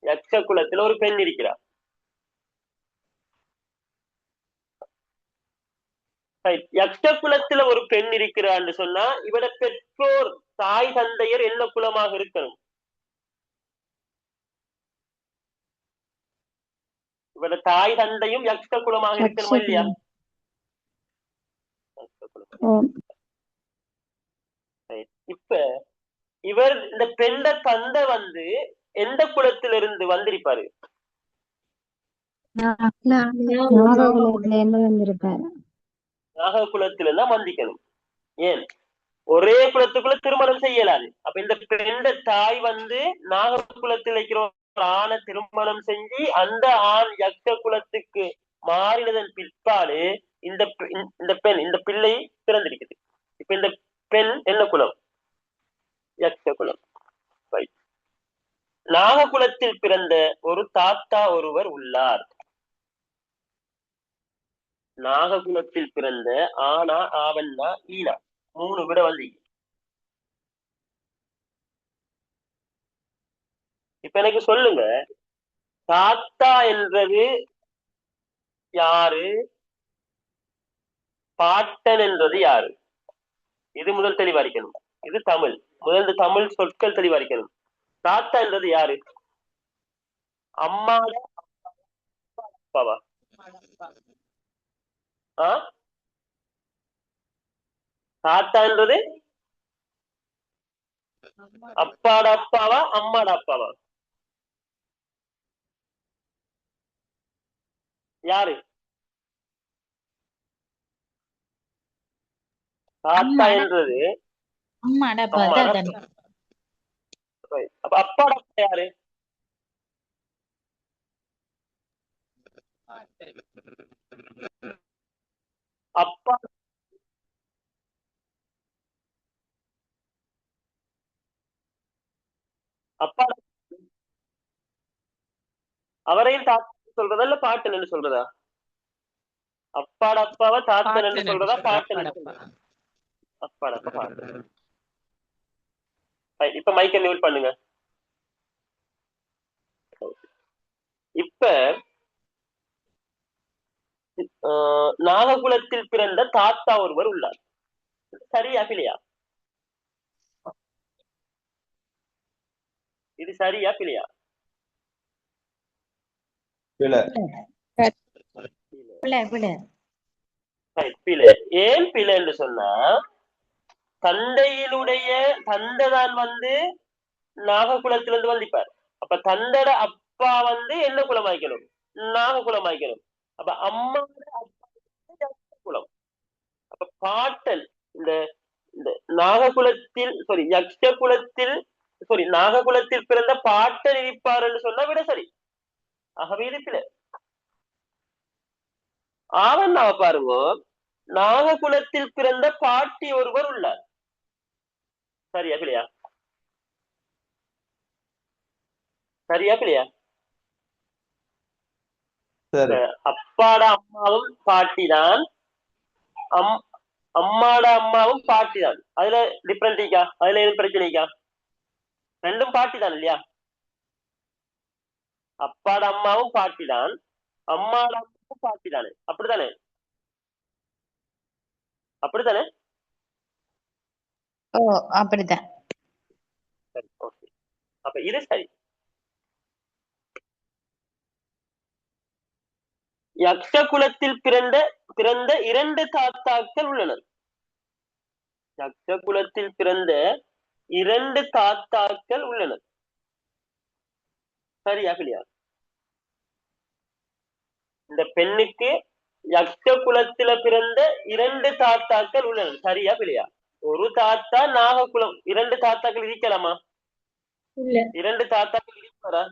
யக்ஷ குலத்துல ஒரு பெண் இருக்கிறார். யக்ஷ குலத்துல ஒரு பெண் இருக்கிறான்னு சொன்னா இவட பெற்றோர் தாய் தந்தையர் என்ன குலமாக இருக்கணும்? இவட தாய் தந்தையும் யக்ஷ குலமாக இருக்கணுமா இல்லையா? இப்ப இவர் இந்த பெண்ட தந்தை வந்து எந்த குலத்திலிருந்து வந்திருப்பாரு? நாக குலத்திலிருந்து வந்திக்கணும். ஏன்? ஒரே குலத்துக்குள்ள திருமணம் செய்யலாது. அப்ப இந்த பெண்ட தாய் வந்து நாக குலத்தில் இருக்கிற ஆணை திருமணம் செஞ்சு அந்த ஆண் யக்ஷ குலத்துக்கு மாறினதன் பிற்பாடு இந்த பெண், இந்த பிள்ளை பிறந்திருக்குது. இப்ப இந்த பெண் என்ன குலம்? யக்ஷ குலம். நாககுலத்தில் பிறந்த ஒரு தாத்தா ஒருவர் உள்ளார். நாககுலத்தில் பிறந்த ஆனா ஆவன்னா ஈனா 3 விட வந்து. இப்ப எனக்கு சொல்லுங்க, தாத்தா என்றது யாரு, பாட்டன் என்றது யாரு? இது முதல் தெளிவாரிக்கணும். இது தமிழ். முதல் தமிழ் சொற்கள் தெளிவாரிக்கணும். தாத்தா என்றது யாரு? அம்மாட அப்பாவா? தாத்தா என்றது அப்பாட அப்பாவா அம்மாட அப்பாவா? யாரு? தாத்தா என்றது அம்மாடா அப்பா. அப்ப அப்பாட அப்பா யாரு? அப்பா அப்பா அவரையும் தாத்தா சொல்றதா இல்ல பாட்டன் சொல்றதா? அப்பாட அப்பாவா தாத்தன் சொல்றதா பாட்டன்? அப்பாட அப்பா. இப்ப மைக்க மியூட் பண்ணுங்க. இப்ப நாககுலத்தில் பிறந்த தாத்தா ஒருவர் உள்ளார். சரியா பிள்ளையா? இது சரியா பிள்ளையா? ஏன் பிள்ளை என்று சொன்னா, தந்தையினுடைய தந்தைதான் வந்து நாககுலத்திலிருந்து வந்திப்பார். அப்ப தந்தட அப்பா வந்து என்ன குலம் ஆய்க்கணும்? நாககுலம் ஆய்க்கணும். அப்ப அம்மா குலம். அப்ப பாட்டன் இந்த நாககுலத்தில் பிறந்த பாட்டன் இருப்பார் என்று சொன்னா விட சரி. ஆகவே இது பிழை. ஆவண்ணாவை பாருங்க, நாககுலத்தில் பிறந்த பாட்டி ஒருவர் உள்ளார். சரியா பிள்ளையா? சரியா பிள்ளையா? சரி. அப்பாட அம்மாவும் பாட்டிதான், அம்மாட அம்மாவும் பாட்டிதான். அதுல டிஃபரன்ஸ் இருக்கா? அதுல எதுவும் பிரச்சனை இருக்கா? ரெண்டும் பாட்டி தான் இல்லையா? அப்பாட அம்மாவும் பாட்டி தான், அம்மாட அம்மாவும் பாட்டி தானே. அப்படித்தானே? அப்படித்தானே? ஓ அப்படித்தான். சரி, ஓகே. அப்ப இது சரி. யக்ஷ குலத்தில் பிறந்த இரண்டு தாத்தாக்கள் உள்ளனர். யக்ஷ குலத்தில் பிறந்த இரண்டு தாத்தாக்கள் உள்ளனர். சரியா இல்லையா? இந்த பெண்ணுக்கு யக்ஷ குலத்தில பிறந்த இரண்டு தாத்தாக்கள் உள்ளனர். சரியா இல்லையா? ஒரு தாத்தா நாககுலம், இரண்டு தாத்தாக்கள் இருக்கலாமா? இல்ல. இரண்டு தாத்தாக்கள் இருப்பாரா?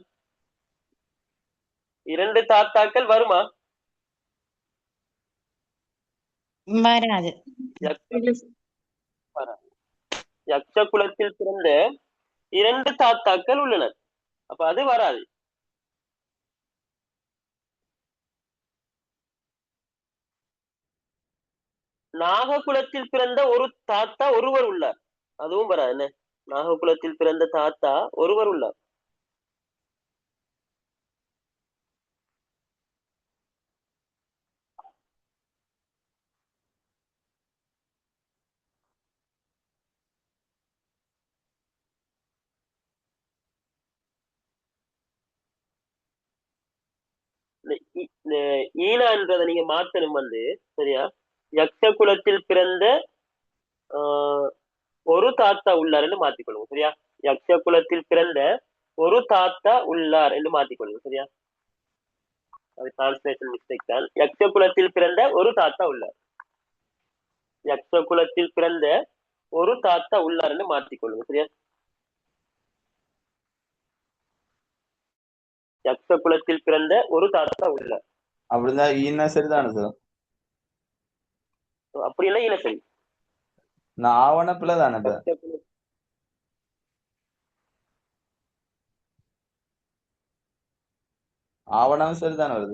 இரண்டு தாத்தாக்கள் வருமா? வராது. யக்ஷ குலத்தில் பிறந்த இரண்டு தாத்தாக்கள் உள்ளனர். அப்ப அது வராது. நாககுலத்தில் பிறந்த ஒரு தாத்தா ஒருவர் உள்ளார். அதுவும் வராது. என்ன? நாககுலத்தில் பிறந்த தாத்தா ஒருவர் உள்ளார். ஈனான்றதை நீங்க மாத்தணும் சரியா? யக்ஷ குலத்தில் பிறந்த ஒரு தாத்தா உள்ளார் என்று மாத்திக்கொள்ளுங்க. சரியா? யக்ஷ குலத்தில் பிறந்த ஒரு தாத்தா உள்ளார் என்று மாத்திக்கொள்ளுங்க. சரியா? அது டிரான்ஸ்லேஷன் மிஸ்டேக் தான். யக்ஷ குலத்தில் பிறந்த ஒரு தாத்தா உள்ளார். யக்ஷ குலத்தில் பிறந்த ஒரு தாத்தா உள்ளார் என்று மாத்திக்கொள்ளுங்க. சரியா? யக்ஷ குலத்தில் பிறந்த ஒரு தாத்தா உள்ளார். அப்படிதான் ஈனா சரிதானே சார்? அப்படி இல்லை, ஈன சரி. நான் ஆவண பிள்ளை தானே இப்ப? ஆவணம் சரிதானே வருது?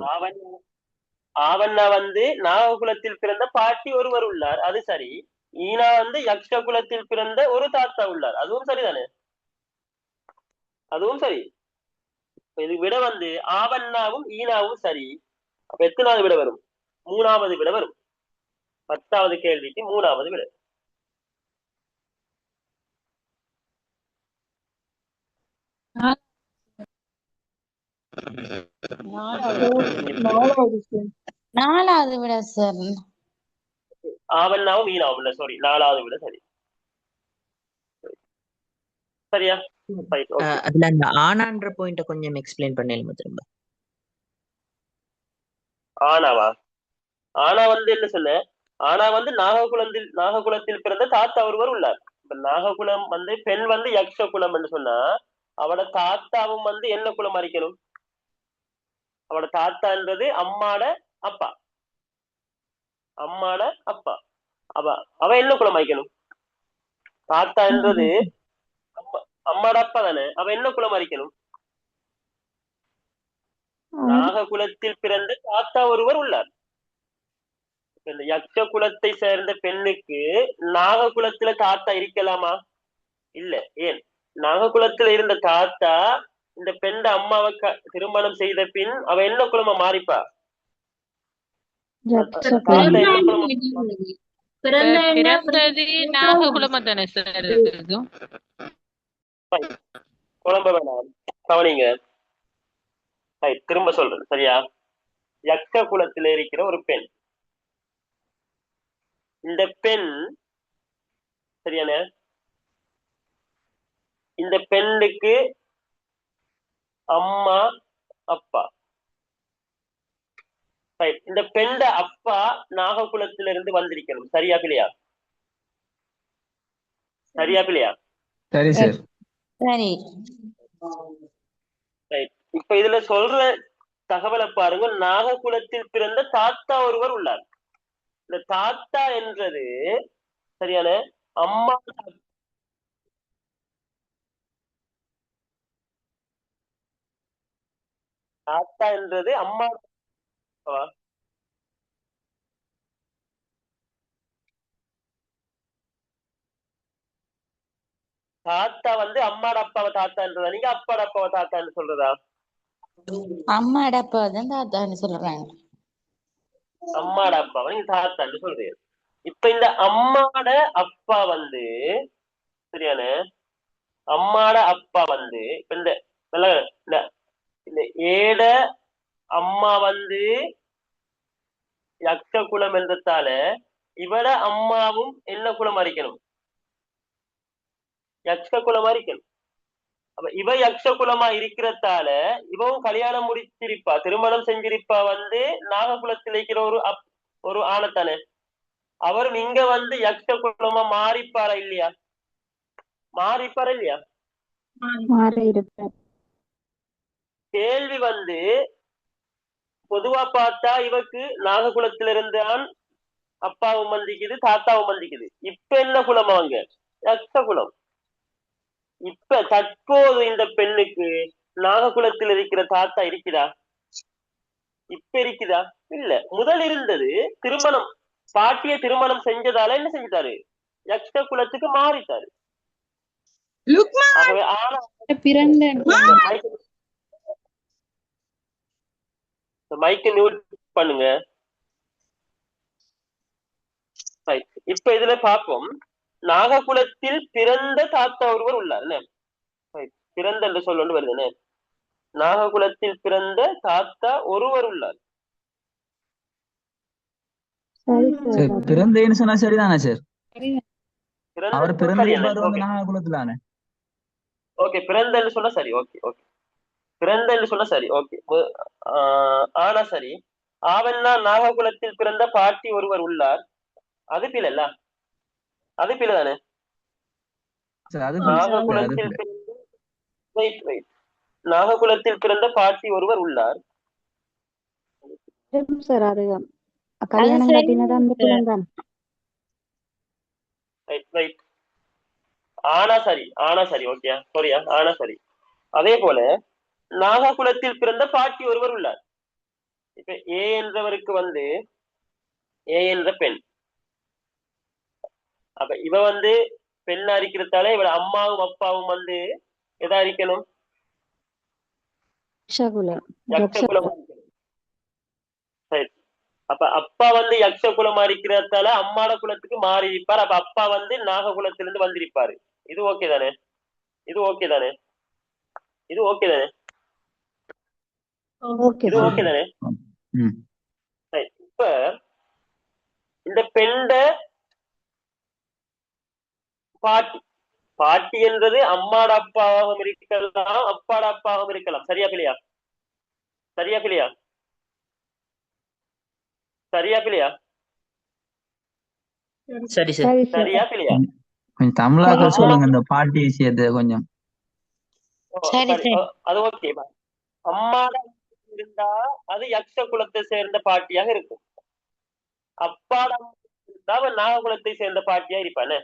ஆவண்ணா நாககுலத்தில் பிறந்த பாட்டி ஒருவர் உள்ளார். அது சரி. ஈனா யக்ஷ குலத்தில் பிறந்த ஒரு தாத்தா உள்ளார். அதுவும் சரிதானே? அதுவும் சரி. இது விட ஆவண்ணாவும் ஈனாவும் சரி. அப்ப எத்தனாவது விட வரும்? மூணாவது விட வரும். 10வது கேள்விக்கு மூணாவது விட. நாலாவது விட சார். ஆவண்ணாவும் ஈனாவும் இல்ல, சாரி, 4வது விட சரி. சரியா? அதுல அந்த ஆனான்ற பாயிண்ட கொஞ்சம் எக்ஸ்பிளைன் பண்ணலாமா திரும்ப? ஆனாவா? ஆனா என்ன சொன்ன? ஆனா நாககுலத்தில் பிறந்த தாத்தா ஒருவர் உள்ளார். இப்ப நாககுலம் பெண் யக்ஷ குலம் என்று சொன்னா அவட தாத்தாவும் என்ன குலம் அறிக்கணும்? அவட தாத்தான்றது அம்மாட அப்பா. அம்மாட அப்பா. அவ என்ன குலம் அறிக்கணும்? தாத்தா என்றது அம்மாட அப்பா தானே. அவ என்ன குலம் அறிக்கணும்? நாககுலத்தில் பிறந்த தாத்தா ஒருவர் உள்ளார். இந்த யக்ஷ குலத்தை சேர்ந்த பெண்ணுக்கு நாககுலத்துல தாத்தா இருக்கலாமா? இல்ல. ஏன்? நாககுலத்துல இருந்த தாத்தா இந்த பெண்ட அம்மாவை திருமணம் செய்த பின் அவ என்ன குலமா மாறிப்பா? குழம்ப வேணாம், கவனிங்க. திரும்ப சொல்றேன். சரியா? யக்ஷ குலத்துல இருக்கிற ஒரு பெண். இந்த பெண் சரியான, இந்த பெண்ணுக்கு அம்மா அப்பா. இந்த பெண்ட அப்பா நாககுலத்திலிருந்து வந்திருக்கணும். சரியா இல்லையா? சரியா பிள்ளையா? சரி சார். சரி. ரைட். இப்ப இதுல சொல்ற தகவலை பாருங்க. நாககுலத்தில் பிறந்த தாத்தா ஒருவர் உள்ளார். இந்த தாத்தா என்றது சரியான அம்மா தாத்தா என்றது அம்மா அப்பாவா? தாத்தா வந்து அம்மாட அப்பாவை தாத்தா என்றதா, நீங்க அப்பாட அப்பாவை தாத்தான்னு சொல்றதா? அம்மாட அப்பா தான் தாத்தான்னு சொல்றாங்க. அம்மாட அப்பாவை நீங்க தாத்தான்னு சொல்றீங்க. இப்ப இந்த அம்மாட அப்பா வந்து சரியான அம்மாட அப்பா வந்து இப்ப இந்த இந்த ஏட அம்மா வந்து யக்ஷ குலம் என்றதால இவட அம்மாவும் என்ன குலம் அறிக்கணும்? யக்ஷ குலமா இருக்கணும். அப்ப இவ யக்ஷ குலமா இருக்கிறதால இவவும் கல்யாணம் முடிச்சிருப்பா, திருமணம் செஞ்சிருப்பா வந்து நாககுலத்தில் இருக்கிற ஒரு ஆணத்தானே. அவரும் இங்க வந்து யக்ஷ குலமா மாறிப்பாரா இல்லையா? மாறிப்பாரா இல்லையா? மாறி இருப்பார். கேள்வி வந்து பொதுவா பார்த்தா இவக்கு நாககுலத்திலிருந்தான் அப்பாவும் மந்திக்குது, தாத்தாவும் மந்திக்குது. இப்ப என்ன குலம் அவங்க? யக்ஷ குலம். இப்ப தற்போது இந்த பெண்ணுக்கு நாககுலத்தில் இருக்கிற தாத்தா இருக்குதா? இப்ப இருக்குதா? இல்ல. முதல் இருந்தது. திருமணம் பாட்டிய திருமணம் செஞ்சதால என்ன செஞ்சுட்டாரு? யக்ஷ குலத்துக்கு மாறிட்டாரு. ஆகவே ஆனா பிறந்த மைக்க மியூட் பண்ணுங்க. இப்ப இதுல பார்ப்போம். நாககுலத்தில் பிறந்த தாத்தா ஒருவர் உள்ளார். பிறந்த என்று சொல்லு வருது. நாககுலத்தில் பிறந்த தாத்தா ஒருவர் உள்ளார். சார் பிறந்தேன்னு சொன்னா சரிதானே சார்? அவர் பிறந்த சரி வந்து நாககுலத்திலானே. ஓகே, பிறந்தன்னு சொன்னா சரி. ஓகே ஓகே, பிறந்தன்னு சொன்னா சரி. ஓகே. ஆனா சரி, ஆவன்னா நாககுலத்தில் பிறந்த பாட்டி ஒருவர் உள்ளார். அது பிள்ளை, அது பிள்ளை தானே. நாககுலத்தில் நாககுலத்தில் பிறந்த பாட்டி ஒருவர் உள்ளார். சார் அது கல்யாணம் கட்டினதான் அந்த குலம். ஆனா சரி, ஆனா சரி. ஓகே சரியா, ஆனா சரி. அதே போல நாககுலத்தில் பிறந்த பாட்டி ஒருவர் உள்ளார். இப்ப ஏ என்றவருக்கு வந்து ஏ என்ற பெண். அப்ப இவ வந்து பெண்ணா இருக்கிறதால இவட அம்மாவும் அப்பாவும் வந்து எதா இருக்கணும்? யக்ஷ குலமா இருக்கணும். சரி. அப்ப அப்பா வந்து யக்ஷ குலமா இருக்கிறதால அம்மாட குலத்துக்கு மாறி இருப்பார். அப்ப அப்பா வந்து நாககுலத்திலிருந்து வந்திருப்பாரு. இது ஓகே தானே? இது ஓகே தானே? இது ஓகே தானே? இது ஓகே தானே? இப்ப இந்த பெண்ட பாட்டி, பாட்டி என்றது அம்மாட அப்பாவாகவும் இருக்கலாம், அப்பாட அப்பாவும் இருக்கலாம். சரியா பிள்ளையா? சரியா பிள்ளையா? சரியா பிள்ளையா? சரி சார். சரியா பிள்ளையா? கொஞ்சம் தமிழாக்க சொல்லுங்க இந்த பாட்டி விஷயத்தை கொஞ்சம். அது ஓகே. அம்மாட இருந்தா அது யக்ஷ குலத்தை சேர்ந்த பாட்டியாக இருக்கும். அப்பாட இருந்தா அவன் நாககுலத்தை சேர்ந்த பாட்டியா இருப்பானே.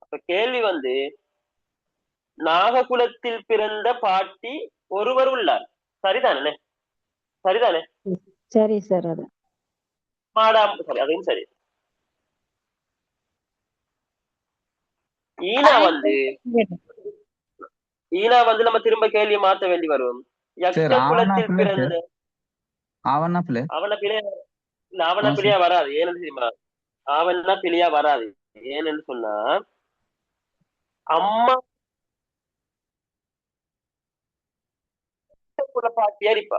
அப்ப கேள்வி வந்து நாககுலத்தில் பிறந்த பாட்டி ஒருவர் உள்ளார். சரிதானே? சரிதானே? சரி சார். அது மாடாம் சரி, அதையும் சரி. ஈனா வந்து நம்ம திரும்ப கேள்வி மாற்ற வேண்டி வரும். யக்ஷ குலத்தில் பிறந்த அவன பிள்ளையா வராது. ஏன்னு தெரியுமா? அவன்னா பிள்ளையா வராது. ஏன்னு சொன்னா அம்மா குல பாட்டியா இருப்பா.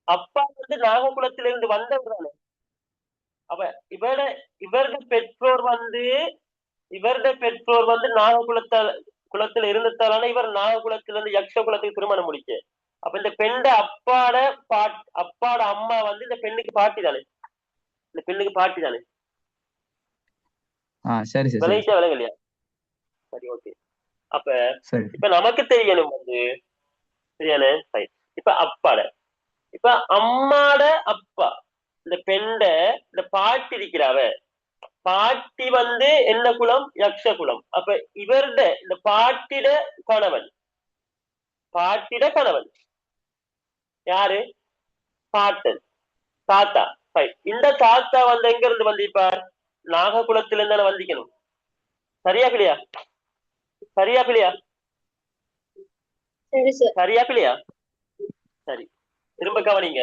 அப்பா வந்து நாககுலத்திலிருந்து வந்தவர் தானே. அப்ப இவருடைய பெற்றோர் வந்து குலத்துல இருந்ததால இவர் நாககுலத்திலிருந்து யக்ஷ குலத்துக்கு திருமணம் முடிக்க. அப்ப இந்த பெண்ட அப்பாட அம்மா வந்து இந்த பெண்ணுக்கு பாட்டி தானே. இந்த பெண்ணுக்கு பாட்டி தானே. சரி சரி சரி விளைவிச்சா விலங்கலையா? சரி ஓகே. அப்ப சரி. இப்ப நமக்கு தெரியணும் வந்து சரியான சரி. இப்ப அப்பாட இப்ப அம்மாட அப்பா இந்த பெண்ட இந்த பாட்டி இருக்கிறாவ பாட்டி வந்து என்ன குலம்? யக்ஷ குலம். அப்ப இவர்ட இந்த பாட்டிட கணவன் யாரு? பாட்டன் தாத்தா. இந்த தாத்தா வந்து எங்க இருந்து வந்திருப்பார்? நாககுலத்துல இருந்து வந்திக்கணும். சரியா பிள்ளையா? சரியா பிள்ளையா? சரி, திரும்ப கவனிங்க.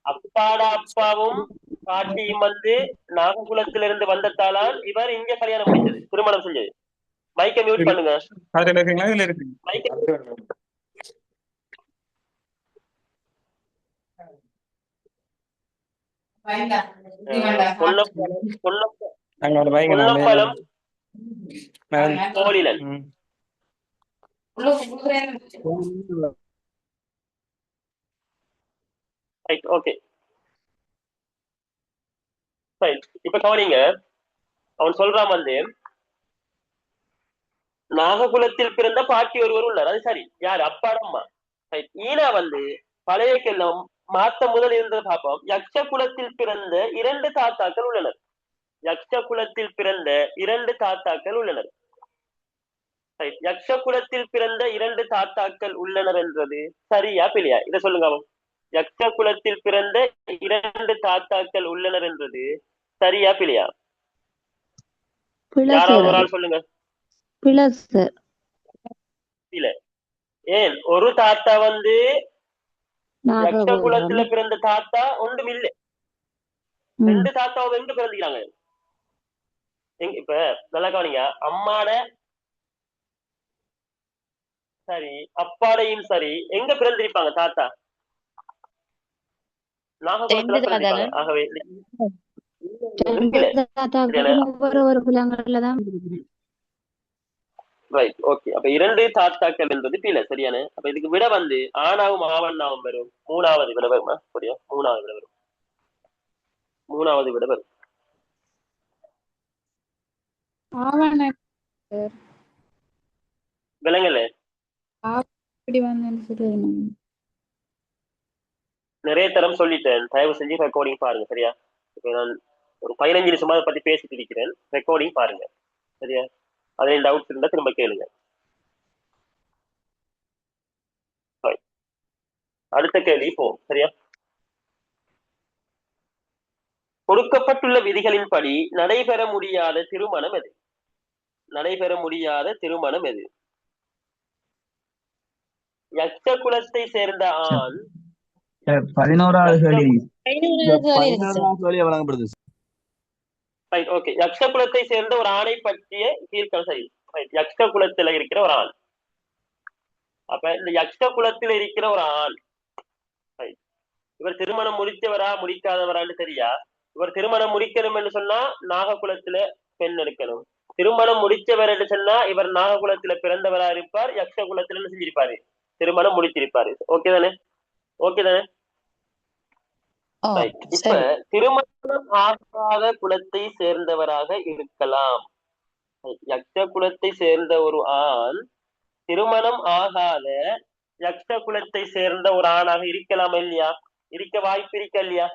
அப்பாட அப்பாவும் பாட்டியும் வந்து நாககுலத்திலிருந்து இருந்து வந்ததாலால் இவர் இங்க கல்யாணம் முடிச்சது, திருமணம் செஞ்சது. மைக்க மியூட் பண்ணுங்க. மைக்க பொன்னம்பலம் கோலிலன். ஓகே இப்ப கவனிங்க. அவன் சொல்றான் வந்து நாககுலத்தில் பிறந்த பாட்டி ஒருவர் உள்ளார். அது சரி, யார்? அப்பாடம்மா. ஈனா வந்து பழைய கெல்லம் மாத்த முதல் இருந்தது பார்ப்போம். யக்ஷ குலத்தில் பிறந்த இரண்டு தாத்தாக்கள் உள்ளனர். யக்ஷ குலத்தில் பிறந்த இரண்டு தாத்தாக்கள் உள்ளனர். யக்ஷ குலத்தில் பிறந்த இரண்டு தாத்தாக்கள் உள்ளனர் என்றது சரியா பிள்ளையா? இதை சொல்லுங்க. அவன் யக்ஷ குலத்தில் பிறந்த இரண்டு தாத்தாக்கள் உள்ளனர் என்றது சரியா பிள்ளையா? யாராவது ஒரு ஆள் சொல்லுங்க. இல்ல, ஏன் ஒரு தாத்தா வந்து யக்ஷ குலத்துல பிறந்த தாத்தா ஒன்றும் இல்லை. ரெண்டு தாத்தாவும் எங்க பிறந்துக்கிறாங்க? இப்ப நல்லா கவனிங்க. அம்மாட சரி அப்பாடையும் சரி எங்க பிறந்திருப்பாங்க தாத்தா? நாககுலத்துல பிறந்திருப்பாங்க. ஆகவே ரைட் ஓகே. அப்ப இரண்டு தாத்தாக்கள் என்பது பில சரியான. அப்ப இதுக்கு விட வந்து ஆணாவும் ஆவண்ணாவும் வரும். மூணாவது விட வருமா? சரியா, மூணாவது விட வரும். விலங்கல நிறைய தரம் சொல்லிட்டேன். தயவு செஞ்சு ரெக்கார்டிங் பாருங்க சரியா. இப்ப நான் ஒரு 15 நிமிஷமா அதை பத்தி பேசிட்டு இருக்கிறேன். ரெக்கார்டிங் பாருங்க சரியா. அதே டவுட்ஸ் இருந்தா திரும்ப கேளுங்க. அடுத்த கேள்வி போ சரியா. கொடுக்கப்பட்டுள்ள விதிகளின்படி நடைபெற முடியாத திருமணம் எது? யக்ஷ குலத்தை சேர்ந்த ஆண் 11வது கேள்வி. ஓகே. யக்ஷ குலத்தை சேர்ந்த ஒரு ஆணை பற்றிய கீழ்கண் சரி. யக்ஷ குலத்துல இருக்கிற ஒரு ஆண். அப்ப இந்த யக்ஷ குலத்தில் இருக்கிற ஒரு ஆண் இவர் திருமணம் முடித்தவரா முடிக்காதவரான்னு தெரியா? இவர் திருமணம் முடிக்கணும் என்று சொன்னா நாககுலத்துல பெண் எடுக்கணும். திருமணம் முடிச்சவர் என்று சொன்னா இவர் நாககுலத்துல பிறந்தவரா இருப்பார். யக்ஷ குலத்துல செஞ்சிருப்பாரு, திருமணம் முடிச்சிருப்பாரு. ஓகே தானே? இப்ப திருமணம் ஆகாத குலத்தை சேர்ந்தவராக இருக்கலாம். யக்ஷ குலத்தை சேர்ந்த ஒரு ஆண் திருமணம் ஆகாத யக்ஷ குலத்தை சேர்ந்த ஒரு ஆணாக இருக்கலாம் இல்லையா? இருக்க வாய்ப்பு இருக்க இல்லையா?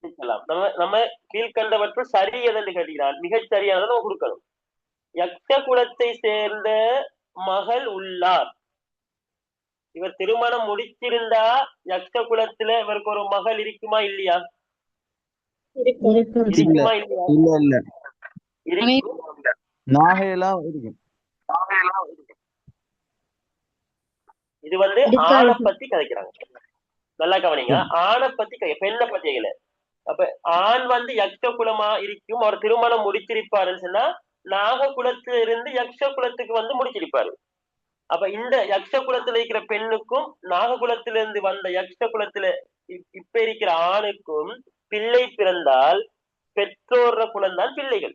இருக்கலாம். நம்ம கீழ்கண்டவற்றுள் சரி எதென்று கேட்கிறான். மிகச் சரியானதை நம்ம கொடுக்கணும். யக்ஷ குலத்தை சேர்ந்த மகள் உள்ளார். இவர் திருமணம் முடிச்சிருந்தா யக்ஷ குலத்துல இவருக்கு ஒரு மகள் இருக்குமா இல்லையா? இருக்குமா இல்லையா? இது வந்து ஆணை பத்தி கதைக்கிறாங்க. நல்லா கவனிங்க. ஆணை பத்தி பெண்ணை பத்தி கேட்கல. அப்ப ஆண் வந்து யக்ஷ குலமா இருக்கும். அவர் திருமணம் முடிச்சிருப்பாருன்னு சொன்னா நாக குலத்துல இருந்து யக்ஷ குலத்துக்கு வந்து முடிச்சிருப்பாரு. அப்ப இந்த யக்ஷ குலத்துல இருக்கிற பெண்ணுக்கும் நாககுலத்திலிருந்து வந்த யக்ஷ குலத்துல இப்ப இருக்கிற ஆணுக்கும் பிள்ளை பிறந்தால் பெற்றோர் குலம்தான் பிள்ளைகள்.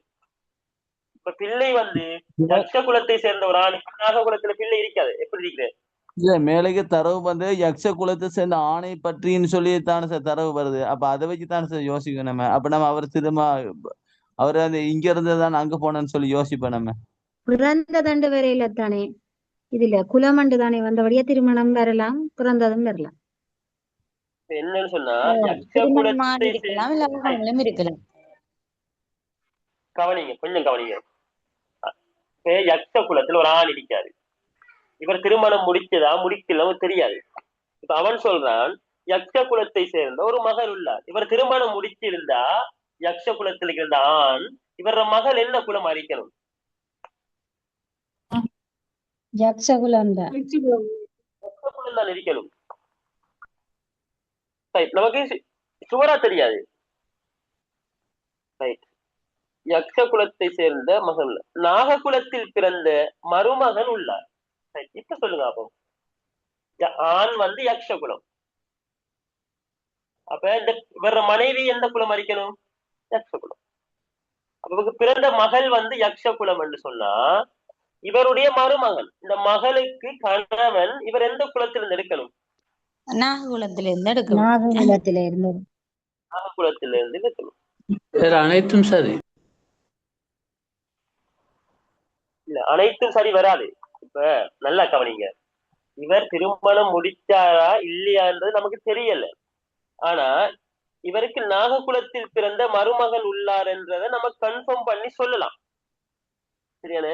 இப்ப பிள்ளை வந்து யக்ஷ குலத்தை சேர்ந்த ஒரு ஆணுக்கு நாககுலத்துல பிள்ளை இருக்காது. எப்படி இருக்கிறேன் இல்ல மேலேக்கு தரவு வந்து யக்ஷ குலத்தை சேர்ந்த ஆணை பற்றின்னு சொல்லி தானே சார் தரவு வருது. அப்ப அதை வச்சு தானே சார் யோசிக்கணும் நம்ம. அப்ப நம்ம அவர் திரும்ப அவரு அந்த இங்க இருந்து தான் அங்க போனேன்னு சொல்லி யோசிப்பேன் நம்ம. பிறந்த தண்டு வரையில தானே இதுல குலமண்டு தானே வந்தபடியே திருமணம் வரலாம், பிறந்ததும் வரலாம். இப்ப என்னன்னு சொன்னா யக்ஷ திருமணம் மாறி குலத்தை இருக்கலாம், இல்ல அவங்களும் இருக்கலாம். கவனிங்க, கொஞ்சம் கவனிங்க. இப்ப யக்ஷ குலத்துல ஒரு ஆண் இருக்காரு. இவர் திருமணம் முடிச்சதா முடிக்கலவோ தெரியாது. இப்ப அவன் சொல்றான் யக்ஷ குலத்தை சேர்ந்த ஒரு மகள் உள்ளார். இவர் திருமணம் முடிச்சிருந்தா யக்ஷ குலத்தில் இருந்த ஆண் இவர மகள் என்ன குலம் அறிக்கணும்? ஜக்ஷகுலம் தான். யக்ஷ குலம் தான் இருக்கணும். ரைட், நமக்கு சுவரா தெரியாது. ரைட், யக்ஷ குலத்தை சேர்ந்த மகன் நாககுலத்தில் பிறந்த மருமகன் உள்ளார். ரைட், இப்ப சொல்லுங்க அப்போ. ஆண் வந்து யக்ஷ குலம். அப்ப இந்த இவர மனைவி எந்த குலம் அறிக்கணும்? யக்ஷ குலம். அப்ப பிறந்த மகள் வந்து யக்ஷ குலம் என்று சொன்னா இவருடைய மருமகன், இந்த மகளுக்கு கணவன் இவர் எந்த குலத்திலிருந்து எடுக்கணும்? நாககுலத்திலிருந்து எடுக்கணும். நாககுலத்தில இருந்து. நாககுலத்திலிருந்து எடுக்கணும். வேற அனைத்தும் சரி இல்ல, அனைத்தும் சரி வராது. இப்ப நல்லா கவனிங்க. இவர் திருமணம் முடிச்சாரா இல்லையான்றது நமக்கு தெரியல. ஆனா இவருக்கு நாககுலத்தில் பிறந்த மருமகன் உள்ளார் என்றதை நம்ம கன்ஃபார்ம் பண்ணி சொல்லலாம். சரியானே?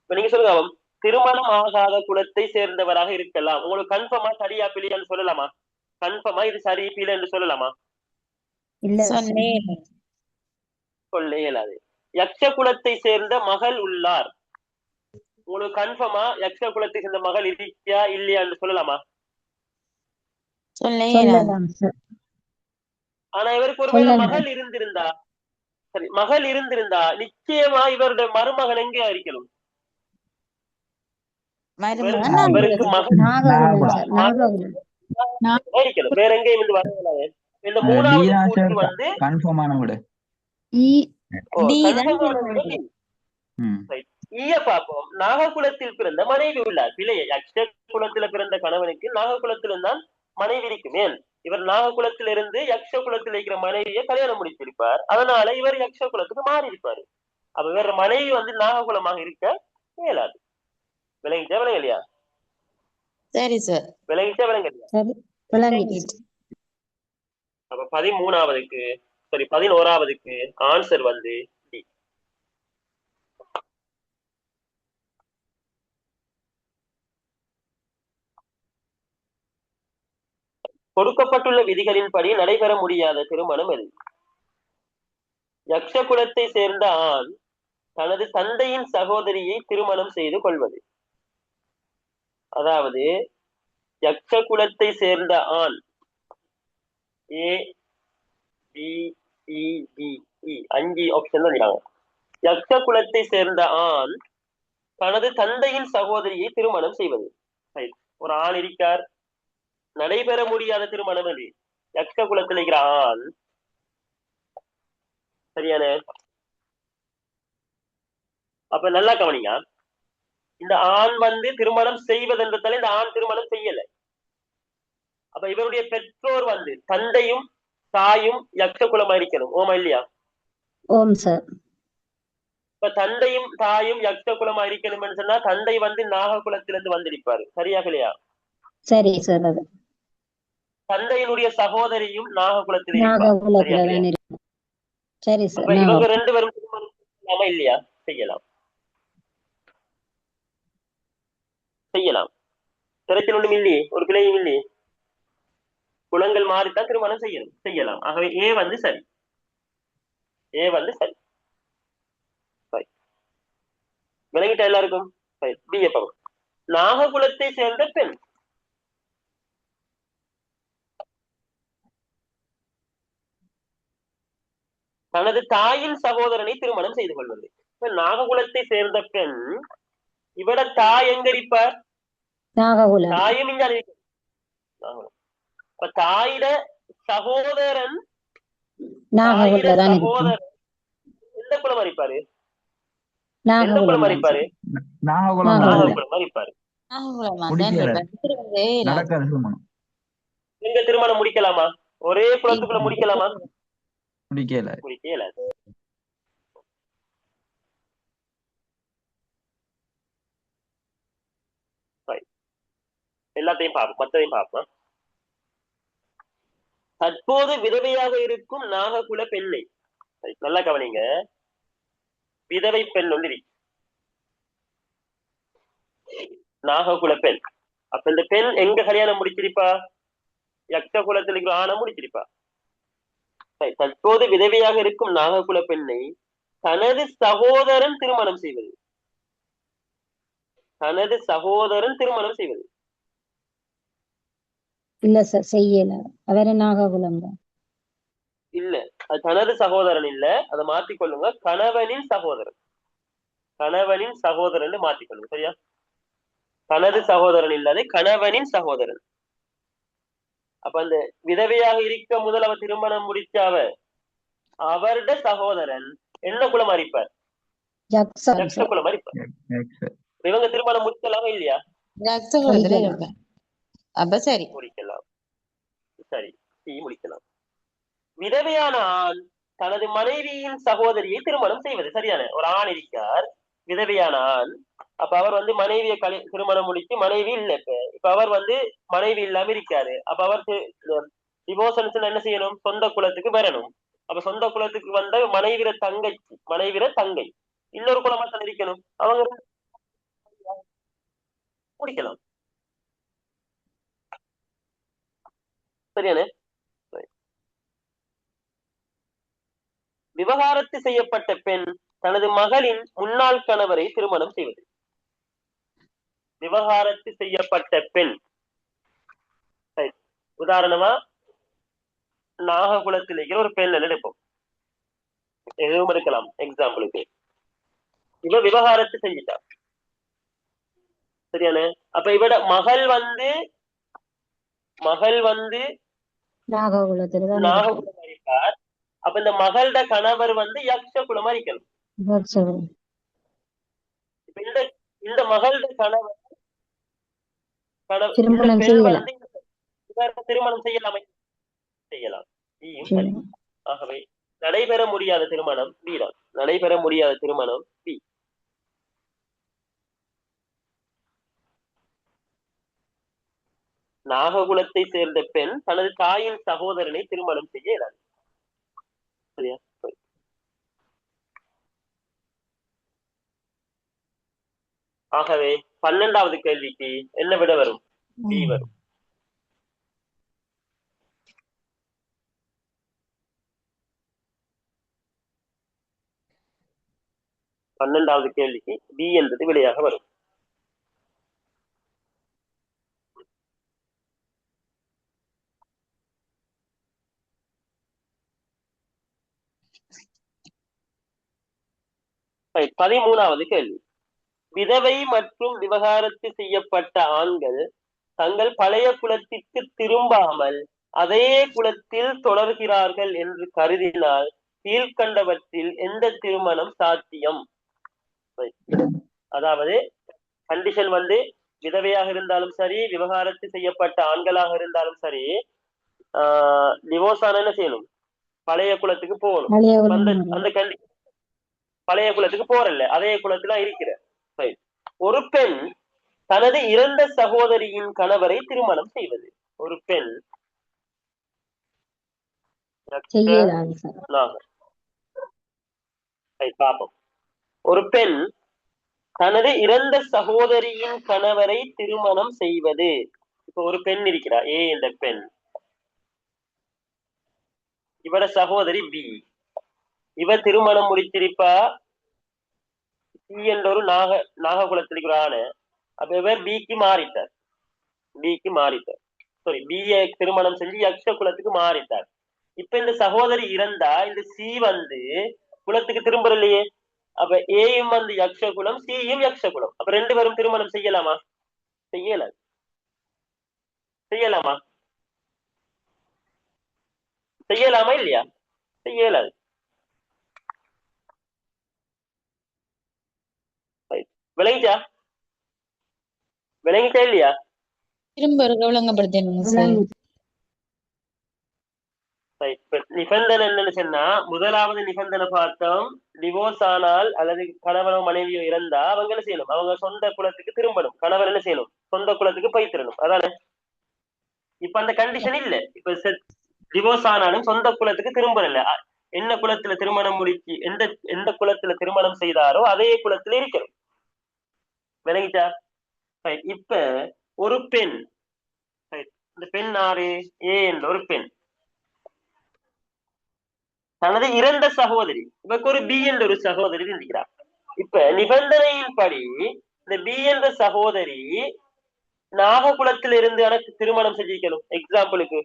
இப்ப நீங்க சொல்லுங்க, அவன் திருமணம் ஆகாத குலத்தை சேர்ந்தவராக இருக்கலாம். உங்களுக்கு கன்ஃபார்மா சரியா பிள்ளைன்னு சொல்லலாமா? கன்ஃபார்மா இது சரி பிள்ளை என்று சொல்லலாமா? இல்ல சொல்ல இயலாது. யக்ஷ குலத்தை சேர்ந்த மகள் உள்ளார். உங்களுக்கு கன்ஃபார்மா யக்ஷ குலத்தை சேர்ந்த மகள் இருக்கியா இல்லையா என்று சொல்லலாமா? சொல்லலாம் சார். ஆனா இவருக்கு ஒருவேளை மகள் இருந்திருந்தா, சரி மகள் இருந்திருந்தா நிச்சயமா இவருடைய மருமகன் எங்கே இருக்கணும்? இவருக்கு மகள் இருக்கணும், வேற எங்கேயும் இருந்து வரக்கூடாது. இந்த மூணாவது கூற்று வந்து கன்ஃபார்மான விட ஈய பார்ப்போம். நாககுலத்தில் பிறந்த மனைவி உள்ளார். பிள்ளைய யக்ஷ குலத்துல பிறந்த கணவனுக்கு நாககுலத்தில்தான் மனைவி இருக்கும். ஏன்? இவர் நாககுலத்திலிருந்து யக்ஷ குலத்தில் இருக்கிற மனைவியை கல்யாணம் முடித்திருப்பார். அதனால இவர் யக்ஷ குலத்துக்கு மாறி இருப்பாரு. அப்ப வேற மனைவி வந்து நாககுலமாக இருக்க இயலாது. விளங்கிச்சா விளங்கலையா? சரி சார். விளங்கிச்சா விளங்கலையா? அப்ப 13வதுக்கு சரி 11வதுக்கு ஆன்சர் வந்து டி. கொடுக்கப்பட்டுள்ள விதிகளின்படி நடைபெற முடியாத திருமணம் எது? யக்ஷ குலத்தை சேர்ந்த ஆண் தனது தந்தையின் சகோதரியை திருமணம் செய்து கொள்வது. அதாவது யக்ஷ குலத்தை சேர்ந்த ஆண் ஏ பி சி டி இ 5 ஆப்ஷன் இருக்காங்க. யக்ஷ குலத்தை சேர்ந்த ஆண் தனது தந்தையின் சகோதரியை திருமணம் செய்வது. ஒரு ஆண் இருக்கார், நடைபெற முடியாத திருமணம் அது. யக்ஷ குலத்தில் இருக்கிற ஆண், சரியான? அப்ப நல்லா கவனிங்க. இந்த ஆண் வந்து திருமணம் செய்வதென்றதால இந்த ஆண் திருமணம் செய்யல. அப்ப இவருடைய பெற்றோர் வந்து தந்தையும் தாயும் யக்ஷ குலமா இருக்கணும். ஓமா இல்லையா? ஓம் சார். இப்ப தந்தையும் தாயும் யக்ஷ குலமா இருக்கணும்னு சொன்னா தந்தை வந்து நாககுலத்திலிருந்து வந்திருப்பாரு. சரியா இல்லையா? சரி சார். அது தந்தையினுடைய சகோதரியும் நாககுலத்தில் இருக்கு. சரி சார். இவங்க 2 பேரும் திருமணம் செய்யலாமா இல்லையா? செய்யலாம், செய்யலாம். திரைச்சல் ஒன்றும் இல்லையே, ஒரு பிள்ளையும் இல்லையே. குலங்கள் மாறித்தான் திருமணம் செய்யணும், செய்யலாம். ஆகவே ஏ வந்து சரி, ஏ வந்து சரி. விளங்கிட்ட எல்லாருக்கும்? பி எப்ப நாககுலத்தை சேர்ந்த பெண் தனது தாயின் சகோதரனை திருமணம் செய்து கொள்வது. நாககுலத்தை சேர்ந்த பெண், இவட தாய் எங்க இருப்பார்? தாயும் இங்க இப்ப தாயிட சகோதரன் சகோதரன் எந்த குலம் அறிப்பாரு? எந்த குலம் அறிப்பாரு? நாககுலம் அறிப்பாரு. நீங்க திருமணம் முடிக்கலாமா? ஒரே குலத்துக்குள்ள முடிக்கலாமா? முடிக்கல. எல்லாத்தையும் பார்ப்போம், மற்றதையும் பார்ப்போம். தற்போது விதவையாக இருக்கும் நாககுல பெண்ணை, நல்லா கவனிங்க, விதவை பெண் வந்து இருக்கு, நாககுல பெண். அப்ப இந்த பெண் எங்க கல்யாணம் முடிச்சிருப்பா? யக்ஷ குலத்தில் இருக்கிற ஆணை முடிச்சிருப்பா. தற்போது விதவையாக இருக்கும் நாககுல பெண்ணை தனது சகோதரன் திருமணம் செய்வது, தனது சகோதரன் திருமணம் செய்வது. இல்ல சார், செய்யல. அவரு நாககுலம் தான். இல்ல, அது தனது சகோதரன் இல்ல, அதை மாத்திக்கொள்ளுங்க, கணவனின் சகோதரன். கணவனின் சகோதரன் மாத்திக்கொள்ளுங்க, சரியா? தனது சகோதரன் இல்லாத கணவனின் சகோதரன். அப்ப அந்த விதவையாக இருக்க முதல் அவர் திருமணம் முடிச்ச அவருட சகோதரன் என்ன குலம் அறிப்பார்? யக்ஷ குலம் அறிப்பார். இவங்க திருமணம் முடிக்கலாமா இல்லையா? அப்ப சரி, முடிக்கலாம். சரி, முடிக்கலாம். விதவையான ஆண் தனது மனைவியின் சகோதரியை திருமணம் செய்வது, சரியான? ஒரு ஆண் இருக்கார், விதவையான ஆண். அப்ப அவர் வந்து மனைவியை திருமணம் முடிச்சு, மனைவி இல்லை, இப்ப அவர் வந்து மனைவி இல்லாம இருக்காரு. அப்ப அவர் டிவோர்ஸ் என்ன செய்யணும்? சொந்த குலத்துக்கு வரணும். அப்ப சொந்த குலத்துக்கு வந்த மனைவிர தங்கை இன்னொரு குலமா தான் இருக்கணும், அவங்க முடிக்கலாம், சரியானே? விவகாரத்து செய்யப்பட்ட பெண் தனது மகளின் முன்னாள் கணவரை திருமணம் செய்வது. விவகாரத்து செய்யப்பட்ட பெண், உதாரணமா நாககுலத்தில் இருக்கிற ஒரு பெண் எடுப்போம், எதுவும் இருக்கலாம். எக்ஸாம்பிளுக்கு இவ விவகாரத்து செஞ்சிட்டா, சரியானே? அப்ப இவட மகள் வந்து நாககுலம் அறிப்பார். அப்ப இந்த மகளோட கணவர் வந்து யக்ஷ குலம் அறிக்கணும். இந்த மகளோட கணவர் திருமணம் செய்யலாமே? செய்யலாம். ஆகவே நடைபெற முடியாத திருமணம் பி தான். நடைபெற முடியாத திருமணம் பி. நாககுலத்தை சேர்ந்த பெண் தனது தாயின் சகோதரனை திருமணம் செய்ய இயலாது, சரியா? ஆகவே 12வது கேள்விக்கு என்ன விட வரும்? பி வரும். பன்னெண்டாவது கேள்விக்கு பி என்பது விடையாக வரும். Right. 13வது கேள்வி. விதவை மற்றும் விவகாரத்து செய்யப்பட்ட ஆண்கள் தங்கள் பழைய குலத்திற்கு திரும்பாமல் அதே குலத்தில் தொடர்கிறார்கள் என்று கருதினால் கீழ்கண்டவற்றில் எந்த திருமணம் சாத்தியம்? அதாவது கண்டிஷன் வந்து விதவையாக இருந்தாலும் சரி, விவகாரத்து செய்யப்பட்ட ஆண்களாக இருந்தாலும் சரி, டிவோர்ஸ் ஆன என்ன செய்யணும்? பழைய குலத்துக்கு போகணும். அந்த கண்டிஷன் பழைய குலத்துக்கு போறல்ல, அதே குலத்துல இருக்கிற ஒரு பெண் தனது இறந்த சகோதரியின் கணவரை திருமணம் செய்வது. ஒரு பெண் பாப்போம். ஒரு பெண் தனது இறந்த சகோதரியின் கணவரை திருமணம் செய்வது. இப்ப ஒரு பெண் இருக்கிறா, ஏ என்ற பெண், இவட சகோதரி பி. இவ திருமணம் முடித்திருப்பா சி என்ற ஒரு நாககுலத்திற்கு ஆன. அப்ப இவர் பிக்கு மாறிட்டார், சாரி, பிஏ திருமணம் செஞ்சு யக்ஷ குலத்துக்கு மாறிட்டார். இப்ப இந்த சகோதரி இறந்தா இந்த சி வந்து குலத்துக்கு திரும்ப இல்லையே. அப்ப ஏயும் வந்து யக்ஷ குலம், சியும் யக்ஷ குலம். அப்ப ரெண்டு பேரும் திருமணம் செய்யலாமா? செய்யலாமா இல்லையா? செய்யலாது. விளங்கிச்சா இல்லையா? திரும்ப விளங்கப்படுத்தணும் சார். இப்ப நிபந்தனை என்னன்னு சொன்னா, முதலாவது நிபந்தனை பார்த்தோம், டிவோர்ஸ் ஆனால் அல்லது கணவனோ மனைவியோ இறந்தா அவங்க என்ன செய்யணும், அவங்க சொந்த குலத்துக்கு திரும்பணும். கணவர் என்ன செய்யணும், சொந்த குலத்துக்கு போய் திரும்பணும். அதானே? இப்ப அந்த கண்டிஷன் இல்ல. இப்ப டிவோர்ஸ் ஆனாலும் சொந்த குலத்துக்கு திரும்பல. என்ன குலத்துல திருமணம் முடிச்சு எந்த எந்த குலத்துல திருமணம் செய்தாரோ அதே குலத்துல இருக்கணும். விளங்கிட்டா? இப்ப ஒரு பெண், இந்த பெண் ஆறு ஏ என்ற ஒரு பெண் தனது இறந்த சகோதரி, இவருக்கு ஒரு பி என்ற ஒரு சகோதரி இருக்கிறார். இப்ப நிபந்தனையின் படி இந்த பி என்ற சகோதரி நாககுலத்திலிருந்து எனக்கு திருமணம் செஞ்சிக்கணும். எக்ஸாம்பிளுக்கு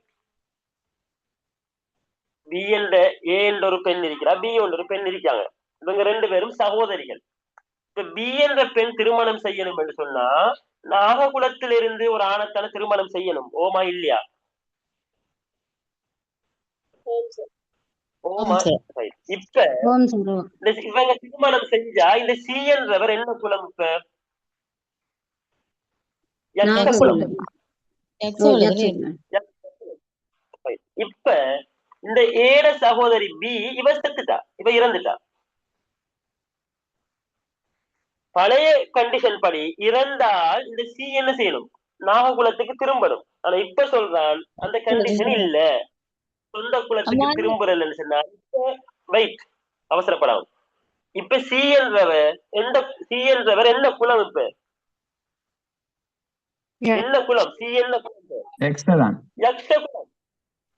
பி என்ற ஏ என்ற ஒரு பெண் இருக்கிறார், பி என்ற ஒரு பெண் இருக்காங்க. இவங்க ரெண்டு பேரும் சகோதரிகள். இப்ப பி என்ற பெண் திருமணம் செய்யணும் என்று சொன்னா நாககுலத்திலிருந்து ஒரு ஆணத்தான திருமணம் செய்யணும். ஓமா இல்லையா? ஓமா. இப்ப இவங்க திருமணம் செஞ்சா இந்த சி என்றவர் என்ன குலம்? இப்ப யக்ஷ குலம். இப்ப இந்த ஏட சகோதரி பி இவ செத்துட்டா, இவ இறந்துட்டா. பழைய கண்டிஷன் படி இறந்தால் இந்த சி என்ன செய்யணும், நாககுலத்துக்கு திரும்பணும். ஆனா இப்ப சொல்றான் அந்த கண்டிஷன் இல்ல, சொந்த குலத்துக்கு திரும்புறன்னு சொன்னா வெயிட், அவசரப்படாம. இப்ப சி என்றவர் என்ன குலம்? இப்ப என்ன குலம்? சி என்ன குலம்? யக்ஷ குலம்.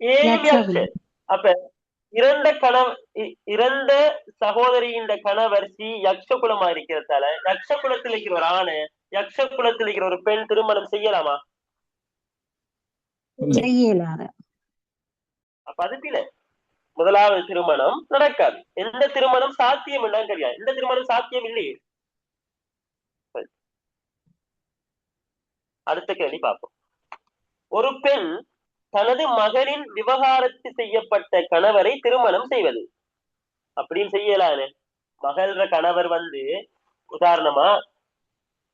ஏயும் யக்ஷ. அப்ப இறந்த சகோதரியின் கணவர் சி யக்ஷ குலமா இருக்கிறதால யக்ஷ குலத்தில் இருக்கிற ஒரு ஆணு யக்ஷ குலத்தில் இருக்கிற ஒரு பெண் திருமணம் செய்யலாமா? அப்ப அது பில. முதலாவது திருமணம் நடக்காது. எந்த திருமணம் சாத்தியம் என்னன்னு தெரியாது. எந்த திருமணம் சாத்தியம் இல்லையே. அடுத்த கேள்வி பார்ப்போம். ஒரு பெண் தனது மகளின் விவகாரத்து செய்யப்பட்ட கணவரை திருமணம் செய்வது அப்படின்னு செய்யலான்னு. மகள கணவர் உதாரணமா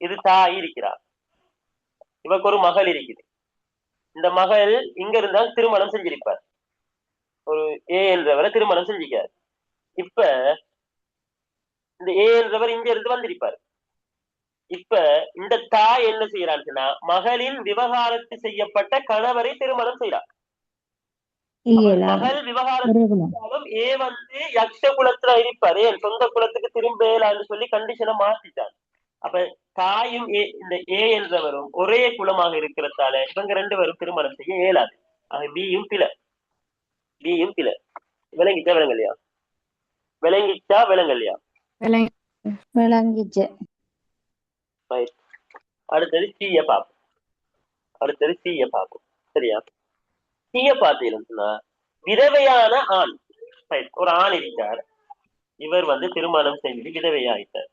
இது தாய் இருக்கிறார், இவருக்கு ஒரு மகள் இருக்குது. இந்த மகள் இங்க இருந்தால் திருமணம் செஞ்சிருப்பார், ஒரு ஏ என்றவரை திருமணம் செஞ்சிருக்கார். இப்ப இந்த ஏ என்றவர் இங்க இருந்து வந்திருப்பார். இப்ப இந்த தாய் என்ன செய்யறான்னு, மகளின் விவகாரத்து செய்யப்பட்ட கணவரை திருமணம் செய்யறார். மகள் விவகாரத்தாலும் ஏ யக்ஷ குலத்துல இருப்பாரு, என் சொந்த குலத்துக்கு திரும்பலான்னு சொல்லி கண்டிஷனை மாத்திட்டார். அப்ப தாயும் இந்த ஏ என்றவரும் ஒரே குலமாக இருக்கிறதால இவங்க ரெண்டு பேரும் திருமணம் செய்ய இயலாது. பியும் பில. விளங்கிச்சா விளங்கலையா? விளங்கிச்சு. அடுத்தது சீய பார்ப்போம். சரியா? சீய பார்த்தீங்கன்னா விதவையான ஆண். ஒரு ஆண் இருக்கார், இவர் திருமணம் செஞ்சு விதவையாயிட்டார்.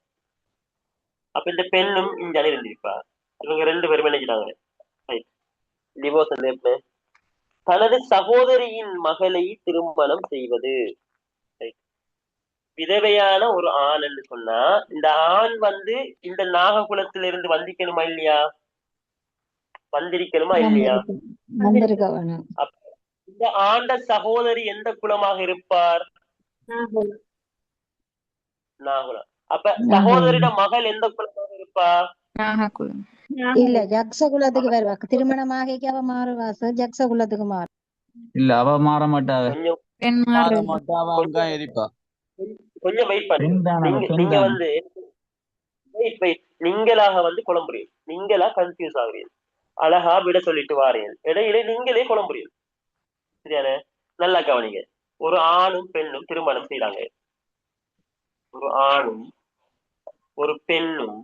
அப்ப இந்த பெண்ணும் இங்க இருந்திருப்பா. இவங்க ரெண்டு பேரும் நினைக்கிறாங்க டிவோர்ஸ் தனது சகோதரியின் மகளை திருமணம் செய்வது. விதவையான ஒரு ஆண் என்று சொன்னா இந்த ஆண் இந்த நாககுலத்திலிருந்து வந்திக்கணுமா இல்லையா? வந்திருக்கணுமா இல்லையா? இந்த ஆண்ட சகோதரி எந்த குலமாக இருப்பார்? நாகுலம். அப்ப சகோதரிட மகள் எந்த குலமாக இருப்பார்? இல்ல ஜக்ஷ குலத்துக்கு வருவா. திருமணமாக அவ மாறுவா சார், ஜக்ஷ குலத்துக்கு மாறு. இல்ல அவ மாற மாட்டாவ. கொஞ்சம் வெயிட் பண்ணுங்க. நீங்க நீங்களாக குழம்புறீங்க, நீங்களா கன்ஃபியூஸ் ஆகுறீங்க. அழகா விட சொல்லிட்டு வாரீங்க, இடையில நீங்களே குழம்புறீங்க. சரியான? நல்லா கவனிங்க. ஒரு ஆணும் பெண்ணும் திருமணம் செய்யறாங்க. ஒரு ஆணும் ஒரு பெண்ணும்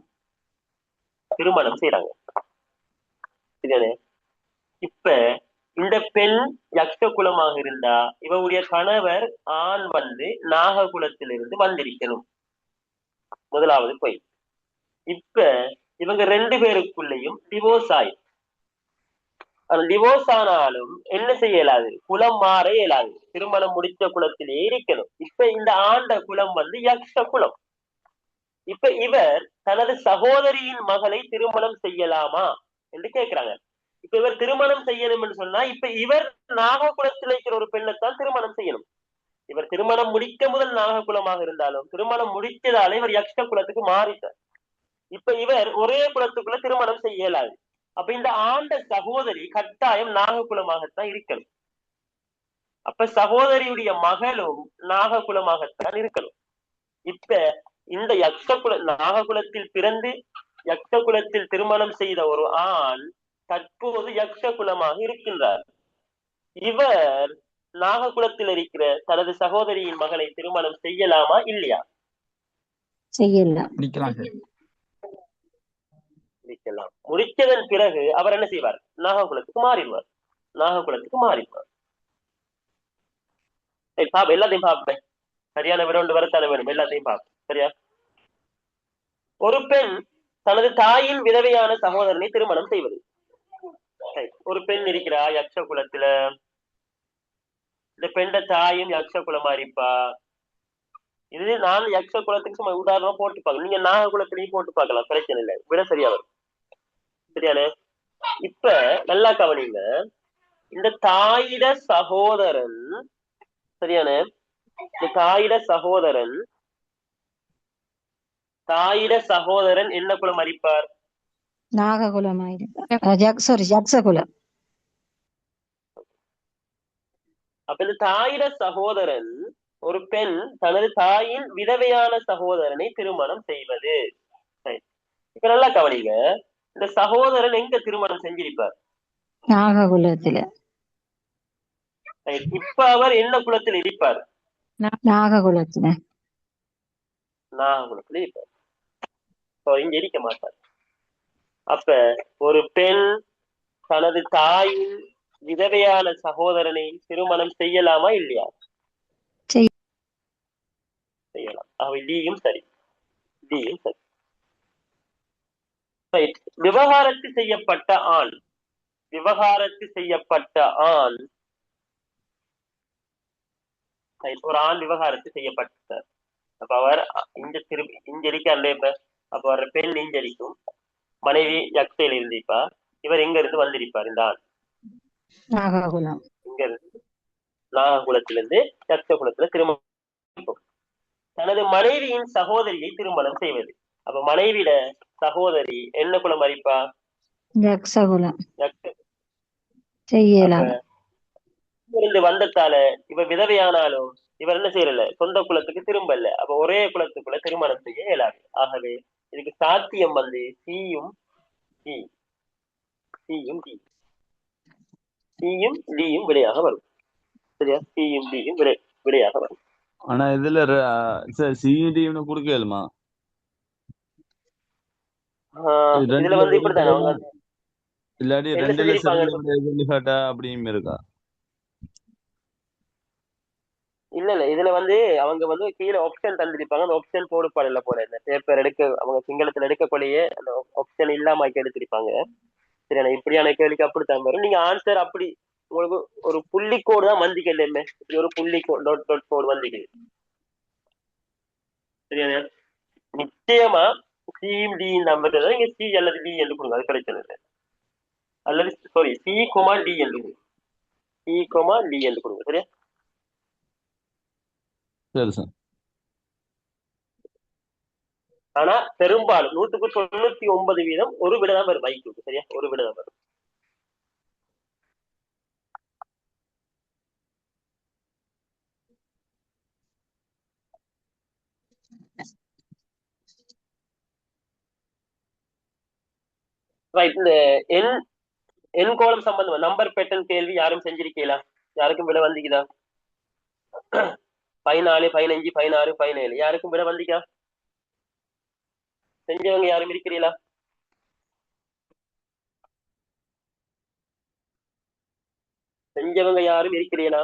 திருமணம் செய்யறாங்க. சரியானே? இப்ப இந்த பெண் யக்ஷ குலமாக இருந்தா இவருடைய கணவர் ஆண் நாககுலத்திலிருந்து வந்திருக்கணும். முதலாவது போய் இப்ப இவங்க ரெண்டு பேருக்குள்ளேயும் டிவோர்ஸ் ஆயிடும். டிவோர்ஸ் ஆனாலும் என்ன செய்ய இயலாது, குலம் மாற இயலாது. திருமணம் முடிச்ச குலத்திலேயே இருக்கணும். இப்ப இந்த ஆண்ட குலம் யக்ஷ குலம். இப்ப இவர் தனது சகோதரியின் மகளை திருமணம் செய்யலாமா என்று கேட்கிறாங்க. இப்ப இவர் திருமணம் செய்யணும்னு சொன்னா இப்ப இவர் நாககுலத்தில் இருக்கிற ஒரு பெண்ணைத்தான் திருமணம் செய்யணும். இவர் திருமணம் முடிக்க முதல் நாககுலமாக இருந்தாலும் திருமணம் முடித்ததாலே இவர் யக்ஷ குலத்துக்கு மாறிட்டார். இப்ப இவர் ஒரே குலத்துக்குள்ள திருமணம் செய்ய இயலாது. அப்ப இந்த ஆண்ட சகோதரி கட்டாயம் நாககுலமாகத்தான் இருக்கணும். அப்ப சகோதரியுடைய மகளும் நாககுலமாகத்தான் இருக்கணும். இப்ப இந்த நாககுலத்தில் பிறந்து யக்ஷ குலத்தில் திருமணம் செய்த ஒரு ஆண் தற்போது யக்ஷ குலமாக இருக்கின்றார். இவர் நாககுலத்தில் இருக்கிற தனது சகோதரியின் மகளை திருமணம் செய்யலாமா இல்லையா? செய்யலாம். முடிக்கலாம். முடிச்சதன் பிறகு அவர் என்ன செய்வார்? நாககுலத்துக்கு மாறிடுவார். எல்லாத்தையும் பார்ப்பேன். சரியான விரோண்டு வரத்தான வேணும். எல்லாத்தையும் பார்ப்பேன். சரியா? ஒரு பெண் தனது தாயின் விதவையான சகோதரனை திருமணம் செய்வது. ஒரு பெண் இருக்கிறா யக்ஷ குலத்துல, இந்த பெண்ட தாயும் யக்ஷ குலமா இருப்பா. இது நான் யக்ஷ குலத்துக்கு சும்மா உதாரணமா போட்டு பார்க்கலாம். நீங்க நாக குலத்திலையும் போட்டு பார்க்கலாம், பிரச்சனை இல்லை, விட சரியா வரும். சரியானே? இப்ப நல்லா கவனிங்க. இந்த தாயிட சகோதரன், சரியானே, இந்த தாயிட சகோதரன் என்ன குலம் அறிப்பார்? நாககுலம் யக்ஷகுலம். அப்ப இந்த தாயிட சகோதரன் ஒரு பெண் தனது தாயின் விதவையான சகோதரனை திருமணம் செய்வது. இப்ப நல்லா கவனிங்க. இந்த சகோதரன் எங்க திருமணம் செஞ்சிருப்பார்? நாககுலத்துல. இப்ப அவர் என்ன குலத்தில் இருப்பார்? நாககுலத்துல இருப்பார். இங்க இருக்க மாட்டார். அப்ப ஒரு பெண் தனது தாயின் விதவையான சகோதரனை திருமணம் செய்யலாமா இல்லையா? செய்யலாம். டியும் சரி. விவகாரத்து செய்யப்பட்ட ஆண் ஒரு ஆண் விவகாரத்து செய்யப்பட்டார். அப்ப அவர் இஞ்சரிக்காருல. அப்ப அவர் பெண் இஞ்சரிக்கும், மனைவி யக்ஷையில் இருந்திருப்பா. இவர் எங்க இருந்து வந்திருப்பார்? இந்த ஆண் நாககுலம். இங்க இருந்து நாககுலத்திலிருந்து யக்ஷ குலத்துல திருமணம் தனது மனைவியின் சகோதரியை திருமணம் செய்வது. அப்ப மனைவியிட சகோதரி என்ன குலம் அறிப்பா? யக்ஷகுலம். செய்யலாம். இருந்து வந்ததால இவர் விதவையானாலும் இவர் என்ன செய்யல, சொந்த குலத்துக்கு திரும்பல. அப்ப ஒரே குலத்துக்குள்ள திருமணம் செய்ய இயலாது. ஆகவே இதுக்கு சாத்தியம் வந்து சியும் டியும் விடையாக வரும். சரியா? சியும் டியும் விடையாக வரும். ஆனா இதுல சிடின்னு குடுக்கலுமா? இதுல வந்து இப்படித்தானே அவங்க இல்லாட்டி ரெண்டு லட்சம் அப்படியும் இருக்கா? இல்ல இதுல வந்து அவங்க வந்து கீழே ஆப்ஷன் தந்திருப்பாங்க. அந்த ஆப்ஷன் போடுப்பாடல போல. இந்த பேப்பர் எடுக்க அவங்க சிங்களத்துல எடுக்கக்கூடிய அந்த ஆப்ஷன் இல்லாம எடுத்திருப்பாங்க. சரி, இப்படியான கேள்விக்கு அப்படித்தான் வரும். நீங்க ஆன்சர் அப்படி உங்களுக்கு ஒரு புள்ளிக்கோடு தான் வந்திக்கல. இப்படி ஒரு புள்ளிக்கோடு டாட் கோடு வந்திக்கு. சரியா? நிச்சயமா சியும் டி நம்பர் நீங்க சி அல்லது டி என்று கொடுங்க, அது பிரச்சனை இல்லை. அல்லது சாரி சி கோமா டி என்று கொடுங்க. சரியா? சரி சார். ஆனா பெரும்பாலும் 99% ஒரு விடதான் வரும். மைக்கு சரியா? ஒரு விடதான் வரும். இந்த என் கோலம் சம்பந்தமா நம்பர் பேட்டர்ன் கேள்வி யாரும் செஞ்சிருக்கீங்களா? யாருக்கும் விட வந்திக்குதா? 14, 15, 16, 17 யாருக்கும் விட வந்திக்கா? செஞ்சவங்க யாரும் இருக்கிறீங்களா? செஞ்சவங்க யாரும் இருக்கிறீங்களா?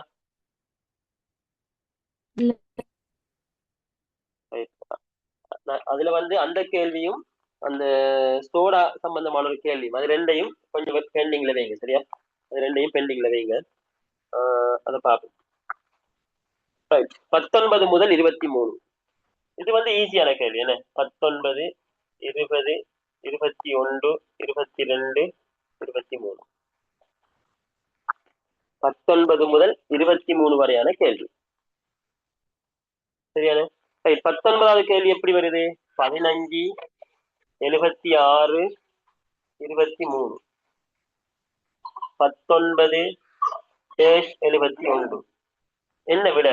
அதுல வந்து அந்த கேள்வியும் அந்த சோடா சம்பந்தமான ஒரு கேள்வி, அது ரெண்டையும் கொஞ்சம் பெண்டிங்ல வைங்க. சரியா? அது ரெண்டையும் பெண்டிங்ல வைங்க. அதை பார்ப்போம். 19 முதல் 23 இது வந்து ஈஸியான கேள்வி. என்ன? 19, 20, 21, 22, 23 19 முதல் 23 வரையான கேள்வி. சரியான? 19வது கேள்வி எப்படி வருது? 15, 76, 23. 19 -71. என்ன விட?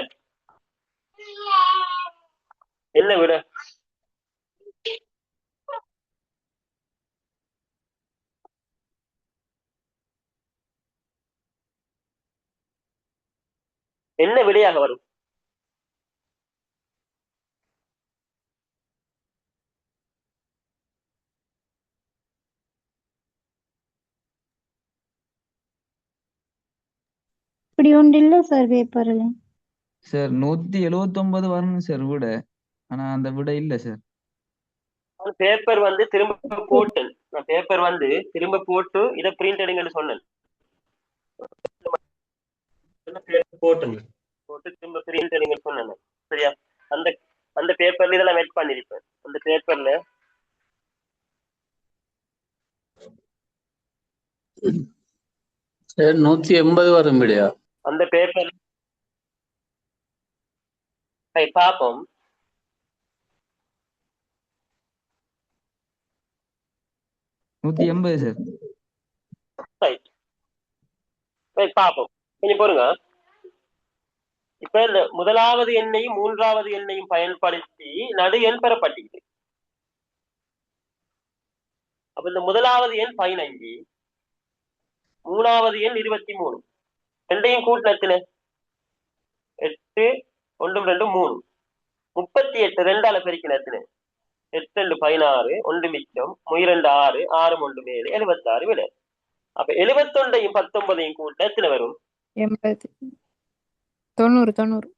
என்ன விட? என்ன விடையாக வரும்? இப்படி ஒன்று இல்ல சார் பேப்பர்ல. சார் 179 வரணும் சார் விட. ஆனா அந்த விட இல்ல சார். பேப்பர் வந்து திரும்ப போட்டேன். நான் பேப்பர் வந்து திரும்ப போட்டு இதை பிரிண்ட் எடுங்கன்னு சொன்னேன். போட்டு திரும்ப பிரிண்ட் எடுங்கன்னு சொன்னேன். சரியா? அந்த அந்த பேப்பர்ல இதெல்லாம் வெட் பண்ணிருப்பேன். அந்த பேப்பர்ல சார் 180 வரும் விடையா? அந்த பேப்பர் பார்ப்போம். நூத்தி 180 சார். பார்ப்போம், கொஞ்சம் பொறுங்க. இப்ப இந்த முதலாவது எண்ணையும் மூன்றாவது எண்ணையும் பயன்படுத்தி நடு எண் பெறப்பட்டது. அப்ப இந்த முதலாவது எண் 15, மூணாவது எண் 23. ரெண்டையும் கூட்டினத்துல 8, 1 2 3, 38. ரெண்டால பெருக்கினத்துல 8 2 16, 1 மிச்சம், 2 6, 6 1 7, 76 விட. அப்ப 71ஐயும் 19ஐயும் கூட்ட எத்தனை வரும்? 80, 90, 90.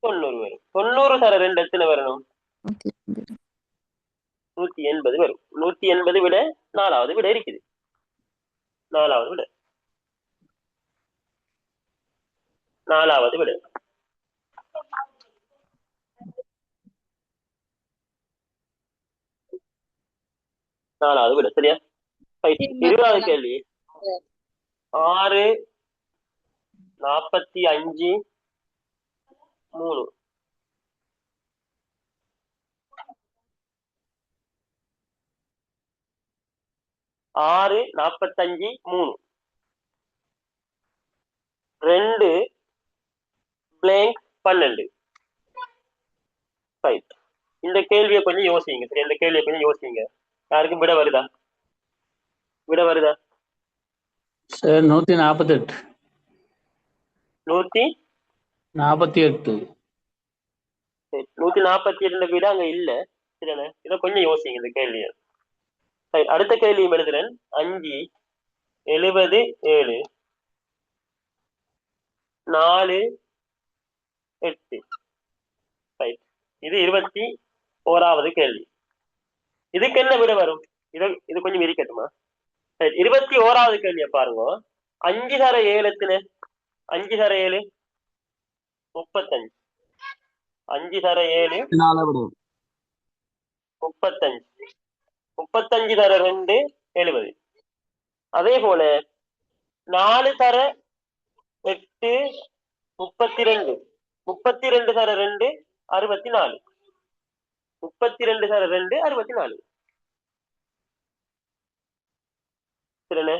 90 வரும். 90 தர 2 எத்தனை வரணும்? 180 வரும். 180 விட நாலாவது விட இருக்குது. நாலாவது விட நாலாவது விட நாலாவது விட. சரியா? 20வது கேள்வி. 6 45 3. 6 45 3. 2 பிளாங்க் 12. இந்த கேள்வியை கொஞ்சம் யோசிங்க. சரி, இந்த கேள்வியை கொஞ்சம் யோசிங்க. யாருக்கும் விட வருதா? விட வருதா? சார் 148. 148. 148. 142 விட அங்க இல்ல. சரிண்ணே, இதை கொஞ்சம் யோசிங்க இந்த கேள்வியை. அடுத்த கேள்வியும் எழுதுறேன். 5 70 7 4 8. இது 21வது கேள்வி. இதுக்கு என்ன விட வரும்? இது கொஞ்சம் இருக்கட்டுமா? 21வது கேள்வியை பாருங்க. 5 தர 7 எத்தனை? 5 தர 7 35. 5 தர 7 35. 35 தர 2 70. அதே போல 4 தர 8 32. 32 தர 2 64. 32 தர 2 64. சரிண்ணே,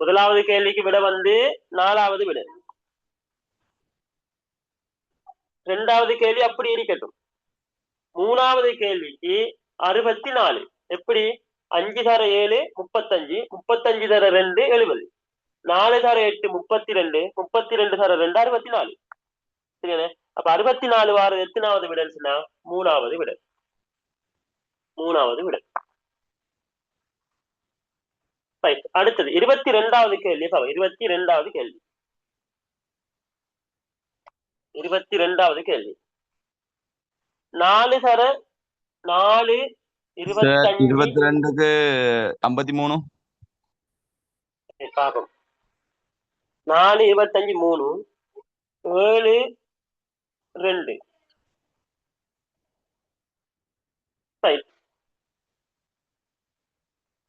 முதலாவது கேள்விக்கு விட வந்து நாலாவது விட. இரண்டாவது கேள்வி அப்படி இருக்கட்டும். மூணாவது கேள்விக்கு 64. எப்படி? 5 தர 7 35. 35 தர 2 70. 4 தர 8 32. 32 தர 2 64. சரிண்ணே, அப்ப 64 வாரம் எத்தனாவது விடன்னு சொன்னா மூணாவது விட. மூணாவது விட. அடுத்தது 22வது கேள்வி. 22வது கேள்வி. 22வது கேள்வி. 4 தர 4 25. 22க்கு 53. பாப்போம். 4 25 3 7 2.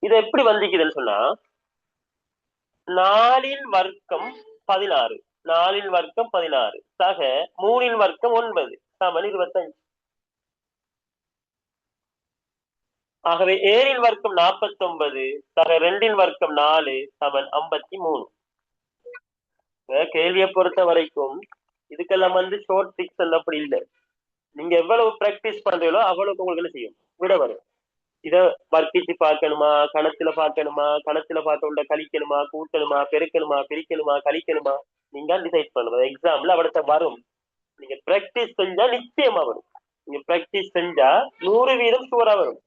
இது எப்படி வந்திக்குதுன்னு சொன்னா 4 வர்க்கம் 16, 4 வர்க்கம் 16 சக 3 வர்க்கம் 9 சமன் 25. ஆகவே 7 வர்க்கம் 49 சக 2 வர்க்கம் 4 சமன் 53. கேள்வியை பொறுத்த வரைக்கும் இதுக்கெல்லாம் ஷோர்ட் ட்ரிக்ஸ் அப்படி இல்லை. நீங்க எவ்வளவு பிராக்டிஸ் பண்றீங்களோ அவ்வளவுக்கு உங்களுக்கு என்ன செய்யும் விட வரும். இத வர்க்கிச்சு பார்க்கணுமா, கணத்துல பார்க்கணுமா, கணத்துல பார்க்க கழிக்கணுமா, கூட்டணுமா, பெருக்கணுமா, பிரிக்கணுமா, கழிக்கணுமா, நீங்க டிசைட் பண்ணுங்க. எக்ஸாம்ல அவடத்த வரும். நீங்க பிராக்டிஸ் செஞ்சா நிச்சயமா வரும். நீங்க பிராக்டிஸ் செஞ்சா 100% ஷூரா வரும்.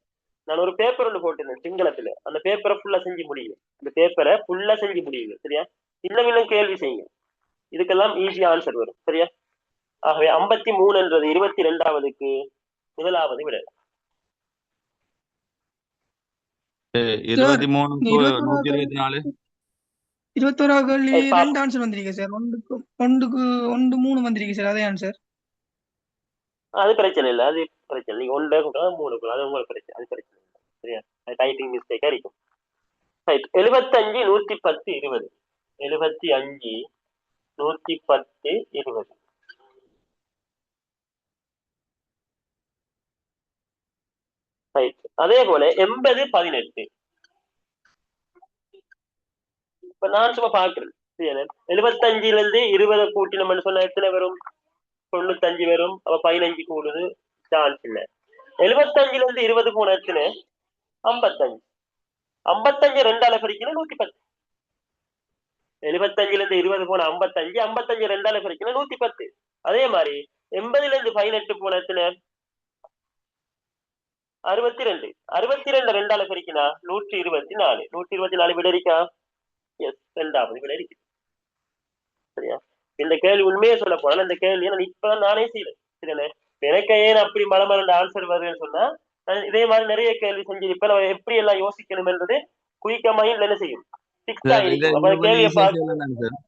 நான் ஒரு பேப்பர் ஒன்று போட்டிருந்தேன் சிங்களத்துல. அந்த பேப்பரை ஃபுல்லா செஞ்சு முடியுங்க. இந்த பேப்பரை ஃபுல்லா செஞ்சு முடியுங்க. சரியா? இன்னும் கேள்வி செய்யுங்க. இதுக்கெல்லாம் ஈஸியா ஆன்சர் வரும். சரியா? ஆகவே 53 என்றது 22வது முதலாவது விட. 23 124. 21 கேள்வி 2 ஆன்சர் வந்திருக்கு சார். ஒன்றுக்கு 3 வந்திருக்கு சார். அதே ஆன்சர். அது பிரச்சனை இல்லை. அது பிரச்சனை இல்லை. நீங்க 1 3 அது உங்களுக்கு பிரச்சனை. அது பிரச்சனை இல்லை. சரியா? அது டைப்பிங் மிஸ்டேக்கா இருக்கும். 75 110 20. 75 110 20. அதே போல 80 18. இப்ப நான் சும்மா பாக்குறேன். 75 20 கூட்டினோம்னு சொன்னா எத்தனை வரும்? 95 வரும். அப்ப 15 கூடுது, சான்ஸ் இல்ல. 75 20 போன எத்தனை? 55. 55 2ஆல பிரிக்கணும் 110. 75 20 போன 55, 55 2ஆல பிரிக்கணும் 110. அதே மாதிரி 80 18 போன எத்தனை? 62. 62 2ஆல பிரிக்கினா 124. 124 விட இருக்கா? எஸ், 2வது விட இருக்கு. சரியா? இந்த கேள்வி உண்மையை சொல்ல போனா இந்த கேள்வியை நான் இப்பதான் நானே செய்யறேன். சரிதானே? எனக்கு ஏன் அப்படி மலமலண்ட ஆன்சர் வருதுன்னு சொன்னா இதே மாதிரி நிறைய கேள்வி செஞ்சிருப்பேன். நம்ம எப்படி எல்லாம் யோசிக்கணும் என்றது குயிக்கா மைண்ட்ல என்ன செய்யும், ஃபிக்ஸ் ஆகிருக்கும். கேள்வியை பார்க்க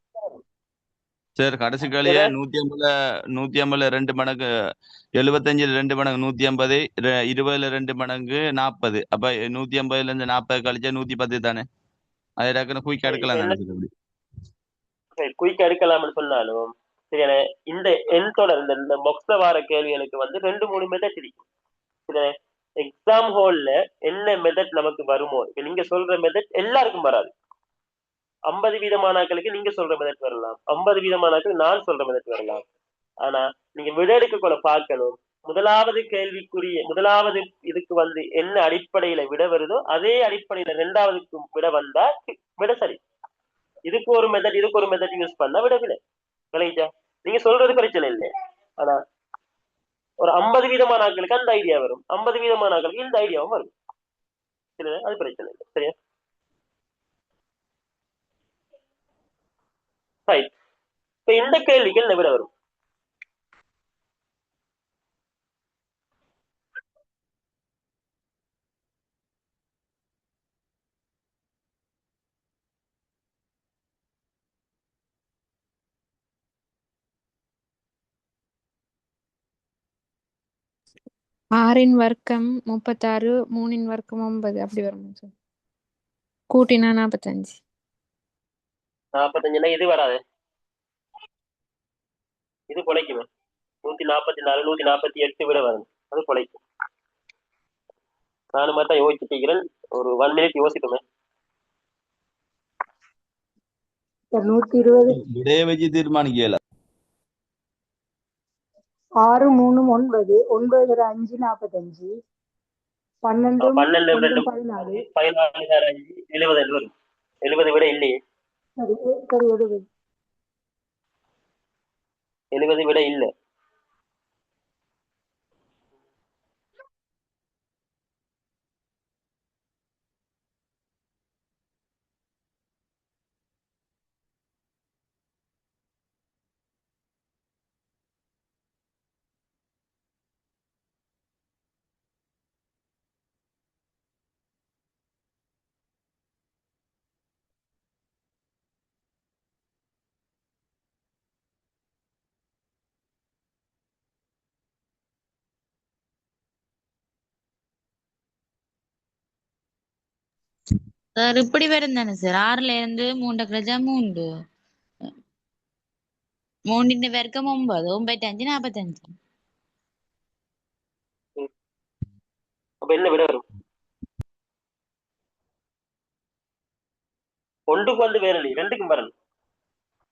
சார் கடைசி கேள்வியே 150 2 மடங்கு 75 2 மடங்கு 150 20 2 மடங்கு 40. அப்ப 150 40 கழிச்சா 110 தானே. அதை டக்குன்னு குயிக் எடுக்கலாம் தானே சார்? குயிக் எடுக்கலாம்னு சொன்னாலும் சரியான இந்த எண் தொடர் இந்த மொக்ஸ வார கேள்விகளுக்கு 2-3 மெத்தட் இருக்கும். சரிதானே? எக்ஸாம் ஹால்ல என்ன மெத்தட் நமக்கு வருமோ, நீங்க சொல்ற மெத்தட் எல்லாருக்கும் வராது. 50% மாணாக்களுக்கு நீங்க சொல்ற மெத்தட் வரலாம், 50% நான் சொல்ற மெத்தட் வரலாம். ஆனா நீங்க விட எடுக்க பார்க்கணும். முதலாவது கேள்விக்குரிய முதலாவது இதுக்கு என்ன அடிப்படையில விட வருதோ அதே அடிப்படையில 2ஆவதுக்கு விட வந்தா விட சரி. இதுக்கு ஒரு மெத்தட் யூஸ் பண்ணா விட விளைச்சா நீங்க சொல்றது பிரச்சனை இல்லை. ஆனா ஒரு 50% மாணாக்களுக்கு அந்த ஐடியா வரும், 50% மாணாக்களுக்கு இந்த ஐடியாவும் வரும். அது பிரச்சனை இல்லை. சரியா? ரைட். இப்ப இந்த கேள்விக்கு என்ன விட வரும்? ஆறின் வர்க்கம் 36, 3 வர்க்கம் 9 அப்படி வரும் சார். கூட்டினா 45. 45 இது வராது, இது குலைக்குமே. 144 148 விட வரும், அது குலைக்கும். நானும் தான் யோசிச்சு கேட்கிறேன். ஒரு 1 மினிட் யோசிக்குமே. 120 விடைய வச்சு தீர்மானிக்கல. 6 3 9 9 5 45 12 2 14 14 70 வரும். 70 விட இல்லையே. சரி சரி 70 விட இல்லை. சார் இப்படி வரும் தானே சார்? 6ல இருந்து 3 கழிச்சா 3. மூணின் வர்க்கம் 9 9 5 45. அப்ப என்ன விட வரும்? ஒன்றுக்கு வந்து வேற இல்லை, ரெண்டுக்கும் வரணும்.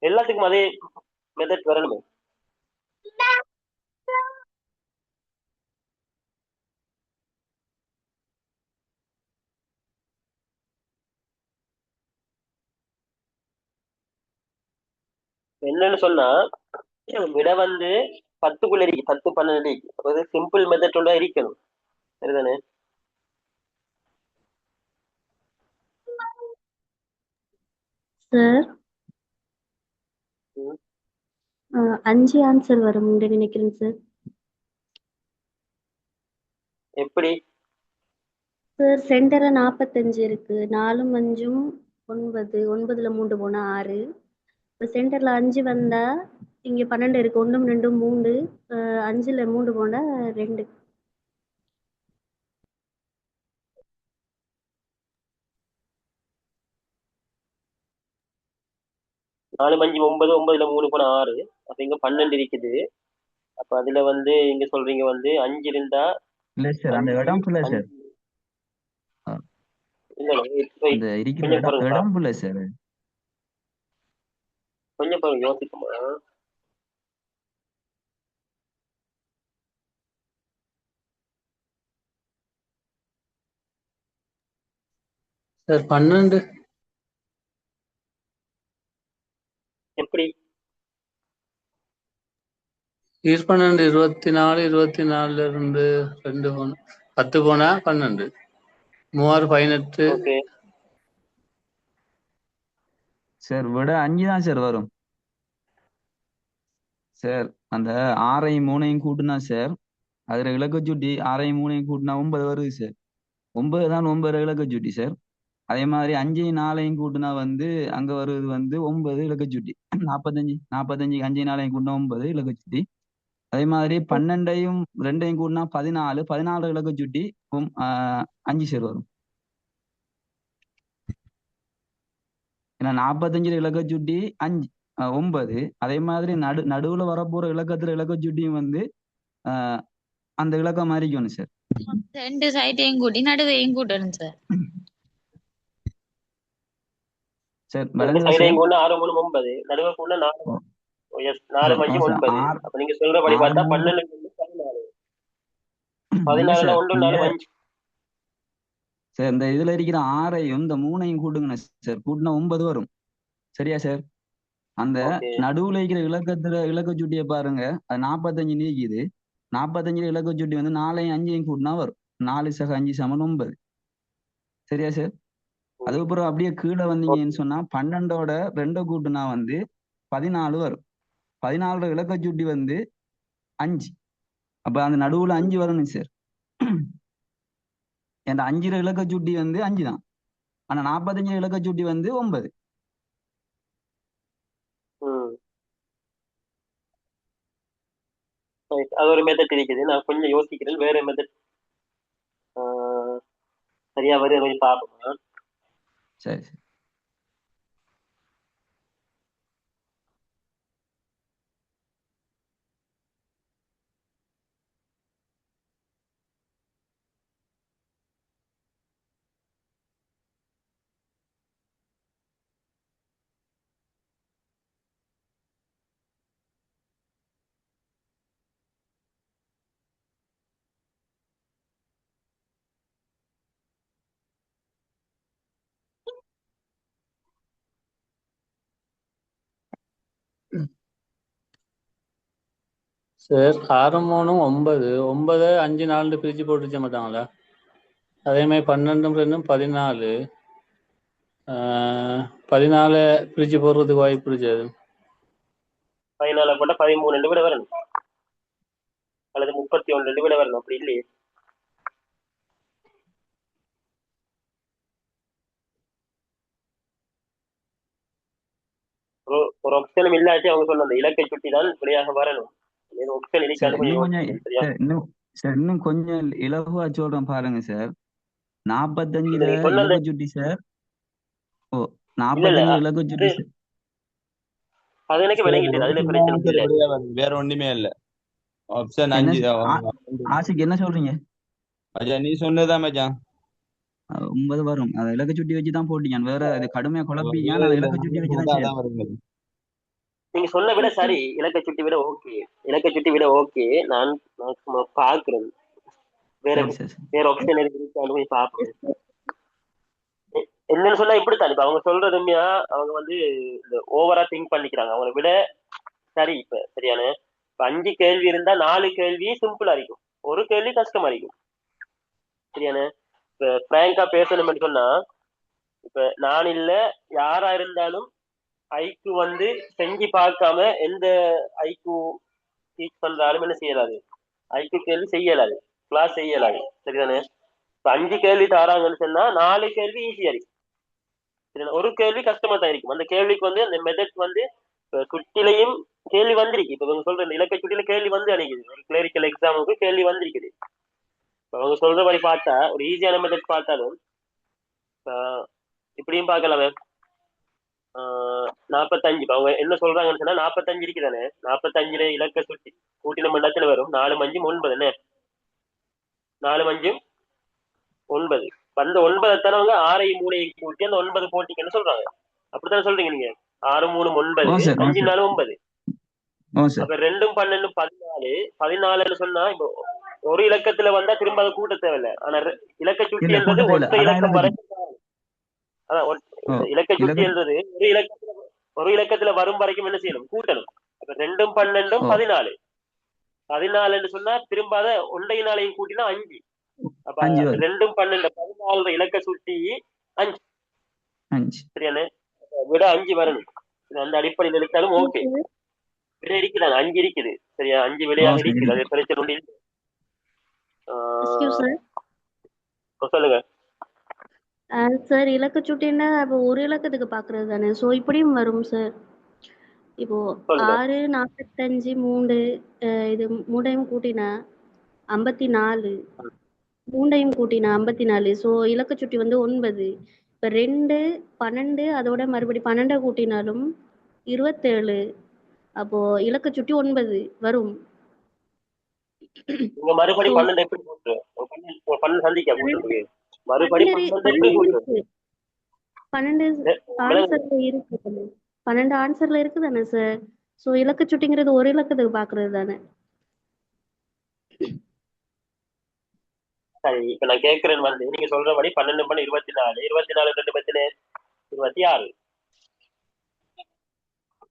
எல்லாத்துக்கும் அதே மெத்தட் வரணுமே. என்னன்னு சொன்னா விட வந்து 10க்குள்ள இருக்கு, 10 12 இருக்கு. அப்ப சிம்பிள் மெத்தட் ஒன்றா இருக்கணும், சரிதானே? சார் ம். 5 ஆன்சர் வரும் நினைக்கிறேன் சார். எப்படி சார் சென்டரா 45 இருக்கு, 4 5 9, 9ல 3 போனா 6. இப்போ சென்டர்ல 5 வந்தா இங்க 12 இருக்கு, 1 2 3, 5ல 3 போனா 2. நாலு அஞ்சு 9, 9ல 3 போனா 6. அப்ப இங்க 12 இருக்குது. அப்ப அதுல வந்து இங்க சொல்றீங்க வந்து 5 இருந்தா இல்ல சார், அந்த 5 இடம் ஃபுல்லா 5 சார். இல்ல அந்த இருக்கிற கொஞ்சம் இடம் பாருங்க, இடம் ஃபுல்லா சார். கொஞ்சம் பாருங்க, யோசிக்குமா. சார் 12. எப்படி 12 24 24ல இருந்து 2 போனா 10 போனா 12, 3 18. ஓகே சார் விட 5 தான் சார் வரும் சார். அந்த 6ஐயும் 3ஐயும் கூட்டினா சார், அதுல இலக்க சுட்டி 6ஐயும் 3ஐயும் கூட்டினா 9 வருது சார். 9 தான் 9 இலக்க சுட்டி சார். அதே மாதிரி 5ஐயும் 4ஐயும் கூட்டினா வந்து அங்க வருது வந்து 9 இலக்க சுட்டி. 45 45 5ஐயும் 4ஐயும் கூட்டினா 9 இலக்க சுட்டி. அதே மாதிரி 12ஐயும் 2ஐயும் கூட்டினா 14 14 இலக்க சுட்டி 5 சார் வரும். ஏன்னா 45 இலக்க சுட்டி 5 9. அதே மாதிரி நடுவுல வரப்போற இலக்கத்துல இலக்க சுட்டியும் வந்து அந்த இலக்கம் மாறிக்கணும் சார். 2 சைடையும் கூட்டி நடுவையும் கூட்டணும் சார். சார் 2 விளங்குதா சைடையும் சார்? கூட 6 3 9, நடுவே கூட 4. Yes 4 5 sir 9. அப்ப நீங்க சொல்றபடி 6 பார்த்தா 3 12 14. இல்ல 14ல சார், 1 இங்க 4 5. சார் இந்த இதுல இருக்கிற 6ஐயும் இந்த 3ஐயும் கூட்டுங்கண்ணே சார், கூட்டினா 9 வரும். சரியா சார்? அந்த ஓகே நடுவுல இருக்கிற இலக்க சுட்டியை பாருங்க, அது 45 நீக்குது. 45 இலக்க சுட்டி வந்து 4ஐயும் 5ஐயும் கூட்டினா வரும். 4 சக 5 சமன் 9. சரியா சார்? அதுக்கப்புறம் அப்படியே கீழே வந்தீங்கன்னு சொன்னா 12ஓட 2 கூட்டுனா வந்து 14 வரும். 14 இலக்க சுட்டி வந்து 5. அப்ப அந்த நடுவுல 5 வரணும் சார். அந்த 5 இலக்க சுட்டி வந்து 5 தான். ஆனா 45 இலக்க சுட்டி வந்து 9. அது ஒரு மெத்தட் இருக்குது. நான் கொஞ்சம் யோசிக்கிறேன், வேற மெத்தட் சரியா வருது கொஞ்சம் பார்ப்போம். சரி சரி. சார் 6 3 9, 9 5 4 பிரிச்சு போட்டுச்ச மாட்டாங்களா? அதே மாதிரி 12 2 14, 14 பிரிச்சு போடுறதுக்கு வாய்ப்பு இருக்காது. 14 போட்டா 13 2 விட வரணும், அல்லது 31 2 விட வரணும். அப்படி இல்லையே, ஒரு ஆப்ஷனும் இல்லாச்சு. அவங்க சொன்ன அந்த இலக்கை சுட்டி தான் இப்படியாக வரணும். ஆப்ஷன் சார் இருக்காது, இன்னும் கொஞ்சம் யோசிக்கணும். சரியா? சார் இன்னும் கொஞ்சம் இலகுவா சொல்றேன் பாருங்க சார். 45ல நீங்க சொன்ன இலக்க சுட்டி சார். ஓ இல்ல இல்ல 45 இலக்க சுட்டி சார். அது எனக்கு சரி விளங்கிட்டது, ஒரு அதுல சின்ன பிரச்சனை ஆன்சர் இல்ல. விடையா வருது, வேற ஒண்ணுமே இல்ல. ஆப்ஷன் என்ன 5. ஆசிக்கு என்ன சொல்றீங்க? மச்சான் நீ சொன்னதுதான் மச்சான். 9 வரும். அதை இலக்க சுட்டி வச்சு தான் போட்டீங்க. வேற இது கடுமையா குழப்பீங்க. வேற அதை இல்ல, இலக்க சுட்டி நம்ம வச்சு தான் போட்டா செய்யணும். அதான் வருது. நீங்க சொன்ன விட சரி, இலக்கை சுட்டி விட ஓகே, இலக்கை சுட்டி விட ஓகே. நான் சும்மா பாக்குறேன், வேற சரி சரி சரி. வேற ஆப்ஷன் இருக்கு போய் பாப்போம். என்னன்னு சொன்னா இப்படித்தான், இப்ப அவங்க சொல்றதுமையா அவங்க வந்து இந்த ஓவரா திங்க் பண்ணிக்கிறாங்க. அவங்கள விட சரி இப்ப சரியான இப்ப 5 கேள்வி இருந்தா 4 கேள்வி சிம்பிளா இருக்கும், ஒரு கேள்வி கஷ்டமா இருக்கும். சரியான இப்ப பிராங்கா பேசணும்னு சொன்னா, இப்ப நான் இல்ல யாரா இருந்தாலும் ஐக்கு வந்து செஞ்சு பார்க்காம எந்த ஐக்கு டீச் பண்றாலும் என்ன செய்யலாது, ஐக்கு கேள்வி செய்யலாது, கிளாஸ் செய்யலாது. சரிதானே? இப்ப 5 கேள்வி தாராங்கன்னு சொன்னா 4 கேள்வி ஈஸியா இருக்கும், ஒரு கேள்வி கஷ்டமா தான் இருக்கும். அந்த கேள்விக்கு வந்து அந்த மெத்தட் வந்து சுட்டிலையும் கேள்வி வந்திருக்கு. இப்ப இவங்க சொல்ற இந்த இலக்கை சுட்டில கேள்வி வந்து அணைக்குது, ஒரு கிளரிக்கல் எக்ஸாமுக்கு கேள்வி வந்திருக்குது. அவங்க சொல்றபடி பார்த்தா ஒரு ஈஸியான மெத்தட் பார்த்தாலும் இப்படியும் பார்க்கலாமே. 45 அவங்க என்ன சொல்றாங்கன்னு சொன்னா 45 இருக்குதானே, 45 இலக்க சுட்டி கூட்டின மண்டலத்துல வரும் 4 5 9 என்ன, 4 5 9. அந்த 9 தானவங்க 6 3 கூட்டி அந்த 9 போட்டிங்கன்னு சொல்றாங்க. அப்படித்தானே சொல்றீங்க நீங்க? 6 3 9, 5 4 9. அப்ப 2 12 14. 14 சொன்னா இப்போ ஒரு இலக்கத்துல வந்தா திரும்ப அதை கூட்ட தேவையில்லை. ஆனா இலக்க சுட்டி என்றது ஒற்றை இலக்கம் வரைக்கும், அதான் இலக்க சுட்டி என்றது ஒரு இலக்கத்துல வரும் வரைக்கும் என்ன செய்யணும், கூட்டணும். அப்ப 2 12 14. 14 சொன்னா திரும்ப அதை ஒன்றையினாலையும் கூட்டினா 5. அப்ப 2 12 14 இலக்க சுட்டி 5. சரியானே? விட 5 வரணும். அந்த அடிப்படையில் எடுத்தாலும் ஓகே. விட இருக்குது 5 இருக்குது. சரியா? 5 விடையாக இருக்குது, அது பிரச்சனை ஒன்று இல்லை. சொல்லுங்க சார். இலக்க சுட்டின்னா அப்போ ஒரு இலக்கத்துக்கு பாக்குறது தானே, ஸோ இப்படியும் வரும் சார். இப்போ 6 45 3 இது 3ஐயும் கூட்டினா 54, 3ஐயும் கூட்டினா 54. ஸோ இலக்க சுட்டி வந்து 9. இப்போ 2 12 அதோட மறுபடி 12 கூட்டினாலும் 27. அப்போ இலக்க சுட்டி 9 வரும். மறுபடி 12 எப்படி போட்டு 12 சந்திக்க போட்டு மறுபடி 12 இருக்கு, 12 ஆன்சர்ல இருக்கு, 12 ஆன்சர்ல இருக்கு தானே சார். ஸோ இலக்க சுட்டிங்கிறது ஒரு இலக்கத்துக்கு பாக்குறது தானே. சரி, இப்ப நான் கேட்கிறேன் வந்து நீங்க சொல்றபடி 12 பண்ண 24, 24 2 பத்தின 26.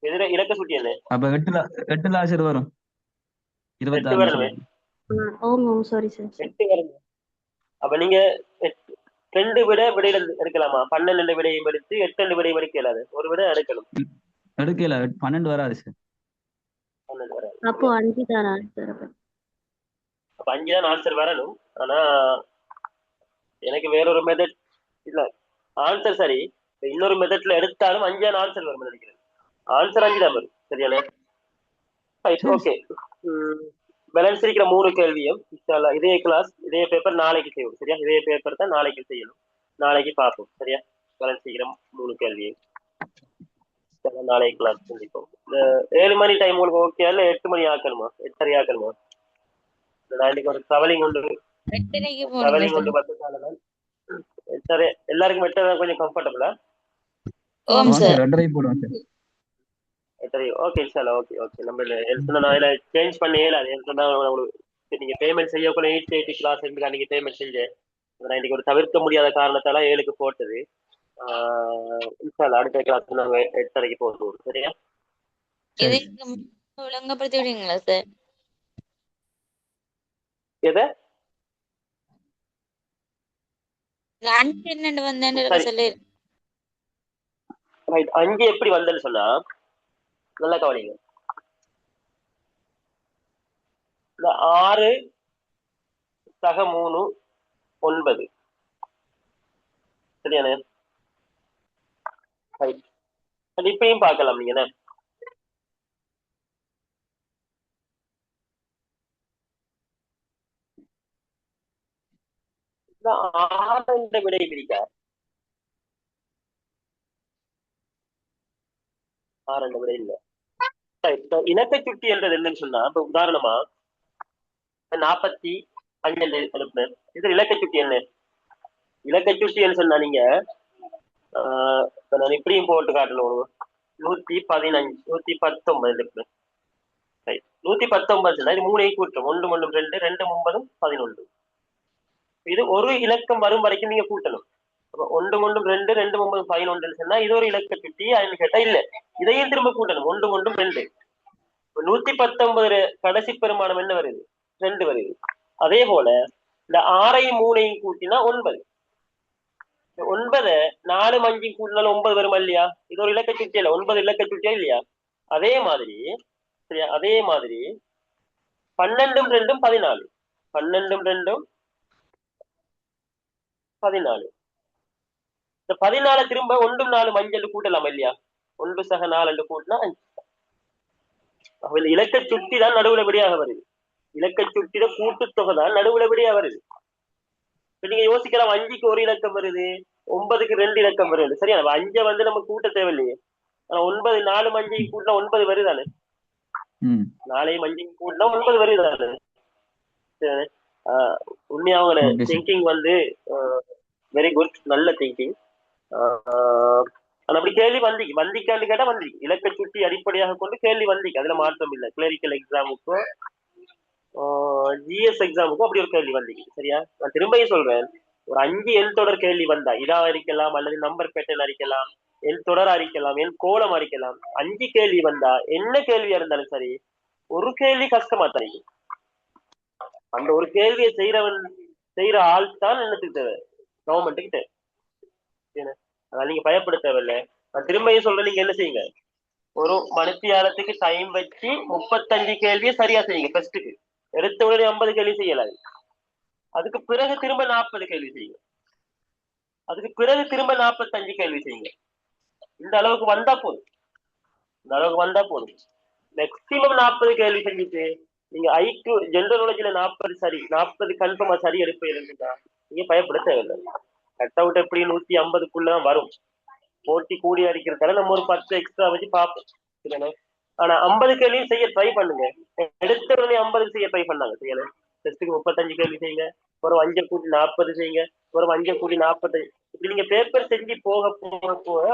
எதிர இலக்க சுட்டி என்ன? அப்ப 8 ஆன்சர் வரும். 8 வரணுமே. Sorry sir. 8 வரணும். அப்ப நீங்க 2 விடையில எடுக்கலாமா? 12 விடையும் எடுத்து 8 விடையும் எடுக்க இயலாது, ஒரு விட எடுக்கணும். எடுக்கல, 12 வராது சார். 12 வராது. அப்போ 5 தான் ஆன்சர். அப்ப 5 தான் ஆன்சர் வரணும். ஆனா எனக்கு வேறொரு மெத்தட் இல்ல, ஆன்சர் சரி இன்னொரு மெத்தட்ல எடுத்தாலும் 5 தான் ஆன்சர் வரும் நினைக்கிறேன். ஆன்சர் 5 தான் வரும். சரியானே? ஓகே. பேலன்ஸ் இருக்கிற 3 கேள்வியும் இதே கிளாஸ் இதே பேப்பர் நாளைக்கு செய்வோம். சரியா? இதே பேப்பர் தான் நாளைக்கு செய்யணும், நாளைக்கு பார்ப்போம். சரியா? பேலன்ஸ் இருக்கிற 3 கேள்வியும் நாளைக்கு கிளாஸ் சந்திப்போம். இந்த 7 மணி டைம் உங்களுக்கு ஓகே இல்ல 8 மணி ஆக்கணுமா, 8:30 ஆக்கணுமா? நான் இன்னைக்கு ஒரு ட்ராவலிங் கொண்டு வந்ததாலதான் 8:30 எல்லாருக்கும் 8:30 கொஞ்சம் கம்ஃபர்டபுளா? Okay sir, okay okay. நம்ம நான் சேஞ்ச் பண்ண இயலாது. நீங்க பேமெண்ட் செய்யக்குள்ள 8:30 கிளாஸ் இருக்கு, அன்னைக்கு பேமெண்ட் செஞ்சேன். நான் இன்னைக்கு ஒரு தவிர்க்க முடியாத காரணத்தால 7க்கு போட்டது. அடுத்த கிளாஸ் நாங்க 8:30 போட்டுருவோம். சரியா? ஒழுங்கப்படுத்தி விடுவீங்களா சார்? எதை 5 எப்படி வந்தேன்னு சொன்னா நல்லா கவனிங்க. இந்த 6 சக 3 9. சரியானே? இப்பயும் பார்க்கலாம் நீங்க என்ன. இந்த 6 விடை பிடிக்க 6 விடை இல்ல, இலக்க சுட்டி என்றது என்னன்னு சொன்னா, இப்ப உதாரணமா 45 எழுப்புனேன். இது இலக்க சுட்டி என்ன? இலக்க சுட்டின்னு சொன்னா நீங்க நான் இப்படியும் போட்டு காட்டணும். 115 119 எழுப்புனேன். 119 இது 3 கூட்டம். 1 1 2 2 9 11. இது ஒரு இலக்கம் வரும் வரைக்கும் நீங்க கூட்டணும். 1 1 2 2 9 11 சொன்னா இது ஒரு இலக்க சுட்டி. அதுன்னு கேட்டா இல்ல, இதையும் திரும்ப கூட்டணும். 1 1 2. 119 கடைசி பெருமானம் என்ன வருது? 2 வருது. அதே போல இந்த 6ஐயும் 3ஐயும் கூட்டினா 9. 9 4 5 கூட்டினாலும் 9 வருமா இல்லையா? இது ஒரு இலக்க சுட்டியா இல்ல? 9 இலக்க சுட்டியா இல்லையா? அதே மாதிரி சரியா, அதே மாதிரி 12 2 14. 12 2 14. இந்த 14 திரும்ப 1 4 5 கூட்டலாம் இல்லையா? 1 சக 4 கூட்டினா 5. இலக்க சுட்டி தான் நடுவுல விடையாக வருது. இலக்க சுட்டிட கூட்டுத்தொகை தான் நடுவுல விடையா வருது. இப்ப நீங்க யோசிக்கலாம், 5க்கு ஒரு இலக்கம் வருது, 9க்கு 2 இலக்கம் வருது. சரியா? 5 நம்ம கூட்ட தேவையில்லையே. ஆனா 9 4 5 கூட்டினா 9 வருதானே? 4 5 கூட்டினா 9 வருதானே? உண்மையா அவங்க திங்கிங் வெரி குட், நல்ல திங்கிங். அப்படி கேள்வி வந்திக்கான்னு கேட்டா வந்திக்கு. இலக்க சுட்டி அடிப்படையாக கொண்டு கேள்வி வந்திக்கு, அதுல மாற்றம் இல்லை. கிளரிக்கல் எக்ஸாமுக்கும் ஜிஎஸ் எக்ஸாமுக்கும் அப்படி ஒரு கேள்வி வந்திக்கு. சரியா? நான் திரும்பியும் சொல்றேன், ஒரு 5 எண் தொடர் கேள்வி வந்தா இதா அறிக்கலாம், அல்லது நம்பர் பேட்டர்ன் அறிக்கலாம், எண் தொடர் அறிக்கலாம், எண் கோலம் அறிக்கலாம். 5 கேள்வி வந்தா என்ன கேள்வியா இருந்தாலும் சரி, ஒரு கேள்வி கஷ்டமா தரைக்கும். அந்த ஒரு கேள்வியை செய்யற ஆள் தான் என்னத்துக்கு தேவை? கவர்மெண்ட்டுக்கு தேவை. அதனால நீங்க பயப்பட தேவையில்லை. நான் திரும்பியும் சொல்றேன், நீங்க என்ன செய்யுங்க, ஒரு மணித்தியாலத்துக்கு டைம் வச்சு 35 கேள்வியை சரியா செய்யுங்க. ஃபர்ஸ்ட்டுக்கு எடுத்த உடனே 50 கேள்வி செய்யலாது. அதுக்கு பிறகு திரும்ப 40 கேள்வி செய்யுங்க. அதுக்கு பிறகு திரும்ப 45 கேள்வி செய்யுங்க. இந்த அளவுக்கு வந்தா போதும். மேக்சிமம் 40 கேள்வி செஞ்சுட்டு நீங்க ஐக்கு ஜெனரல் நாலேஜ்ல 40 சரி, 40 கன்ஃபார்மா சரி எடுப்பீங்கன்னா நீங்க பயப்பட தேவையில்லை. கட் அவுட் எப்படி 150க்குள்ளதான் வரும். போட்டி கூடி அடிக்கிறதால நம்ம ஒரு 10 எக்ஸ்ட்ரா வச்சு பார்ப்போம். ஆனா 50 கேள்வியும் செய்ய ட்ரை பண்ணுங்க. எடுத்த உடனே 50 செய்ய ட்ரை பண்ணாங்க செய்யல. டெஸ்ட்டுக்கு 35 கேள்வி செய்யுங்க, ஒரு 5 கூட்டி 40 செய்யுங்க, ஒரு 5 கூட்டி 45. இப்படி நீங்க பேப்பர் செஞ்சு போக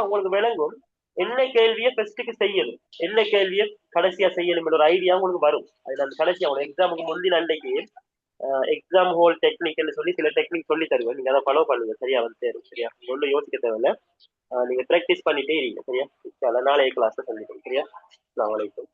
உங்களுக்கு விளங்கும் என்ன கேள்வியை ஃபர்ஸ்ட்டுக்கு செய்யணும், என்ன கேள்வியை கடைசியா செய்யணும் ஒரு ஐடியா உங்களுக்கு வரும். அதுல அந்த கடைசியா உங்களுக்கு எக்ஸாமுக்கு முந்தின அன்றைக்கு எக்ஸாம் ஹோல் டெக்னிக்னு சொல்லி சில டெக்னிக் சொல்லி தருவேன். நீங்க அதை ஃபாலோ பண்ணுங்க. சரியா? சேரும். சரியா? ஒன்றும் யோசிக்க தேவையில்ல. நீங்க ப்ராக்டிஸ் பண்ணிட்டே இருங்க. சரியா? நாளைய கிளாஸ் சந்திப்போம். சரியா? அஸ்ஸலாமு அலைக்கும்.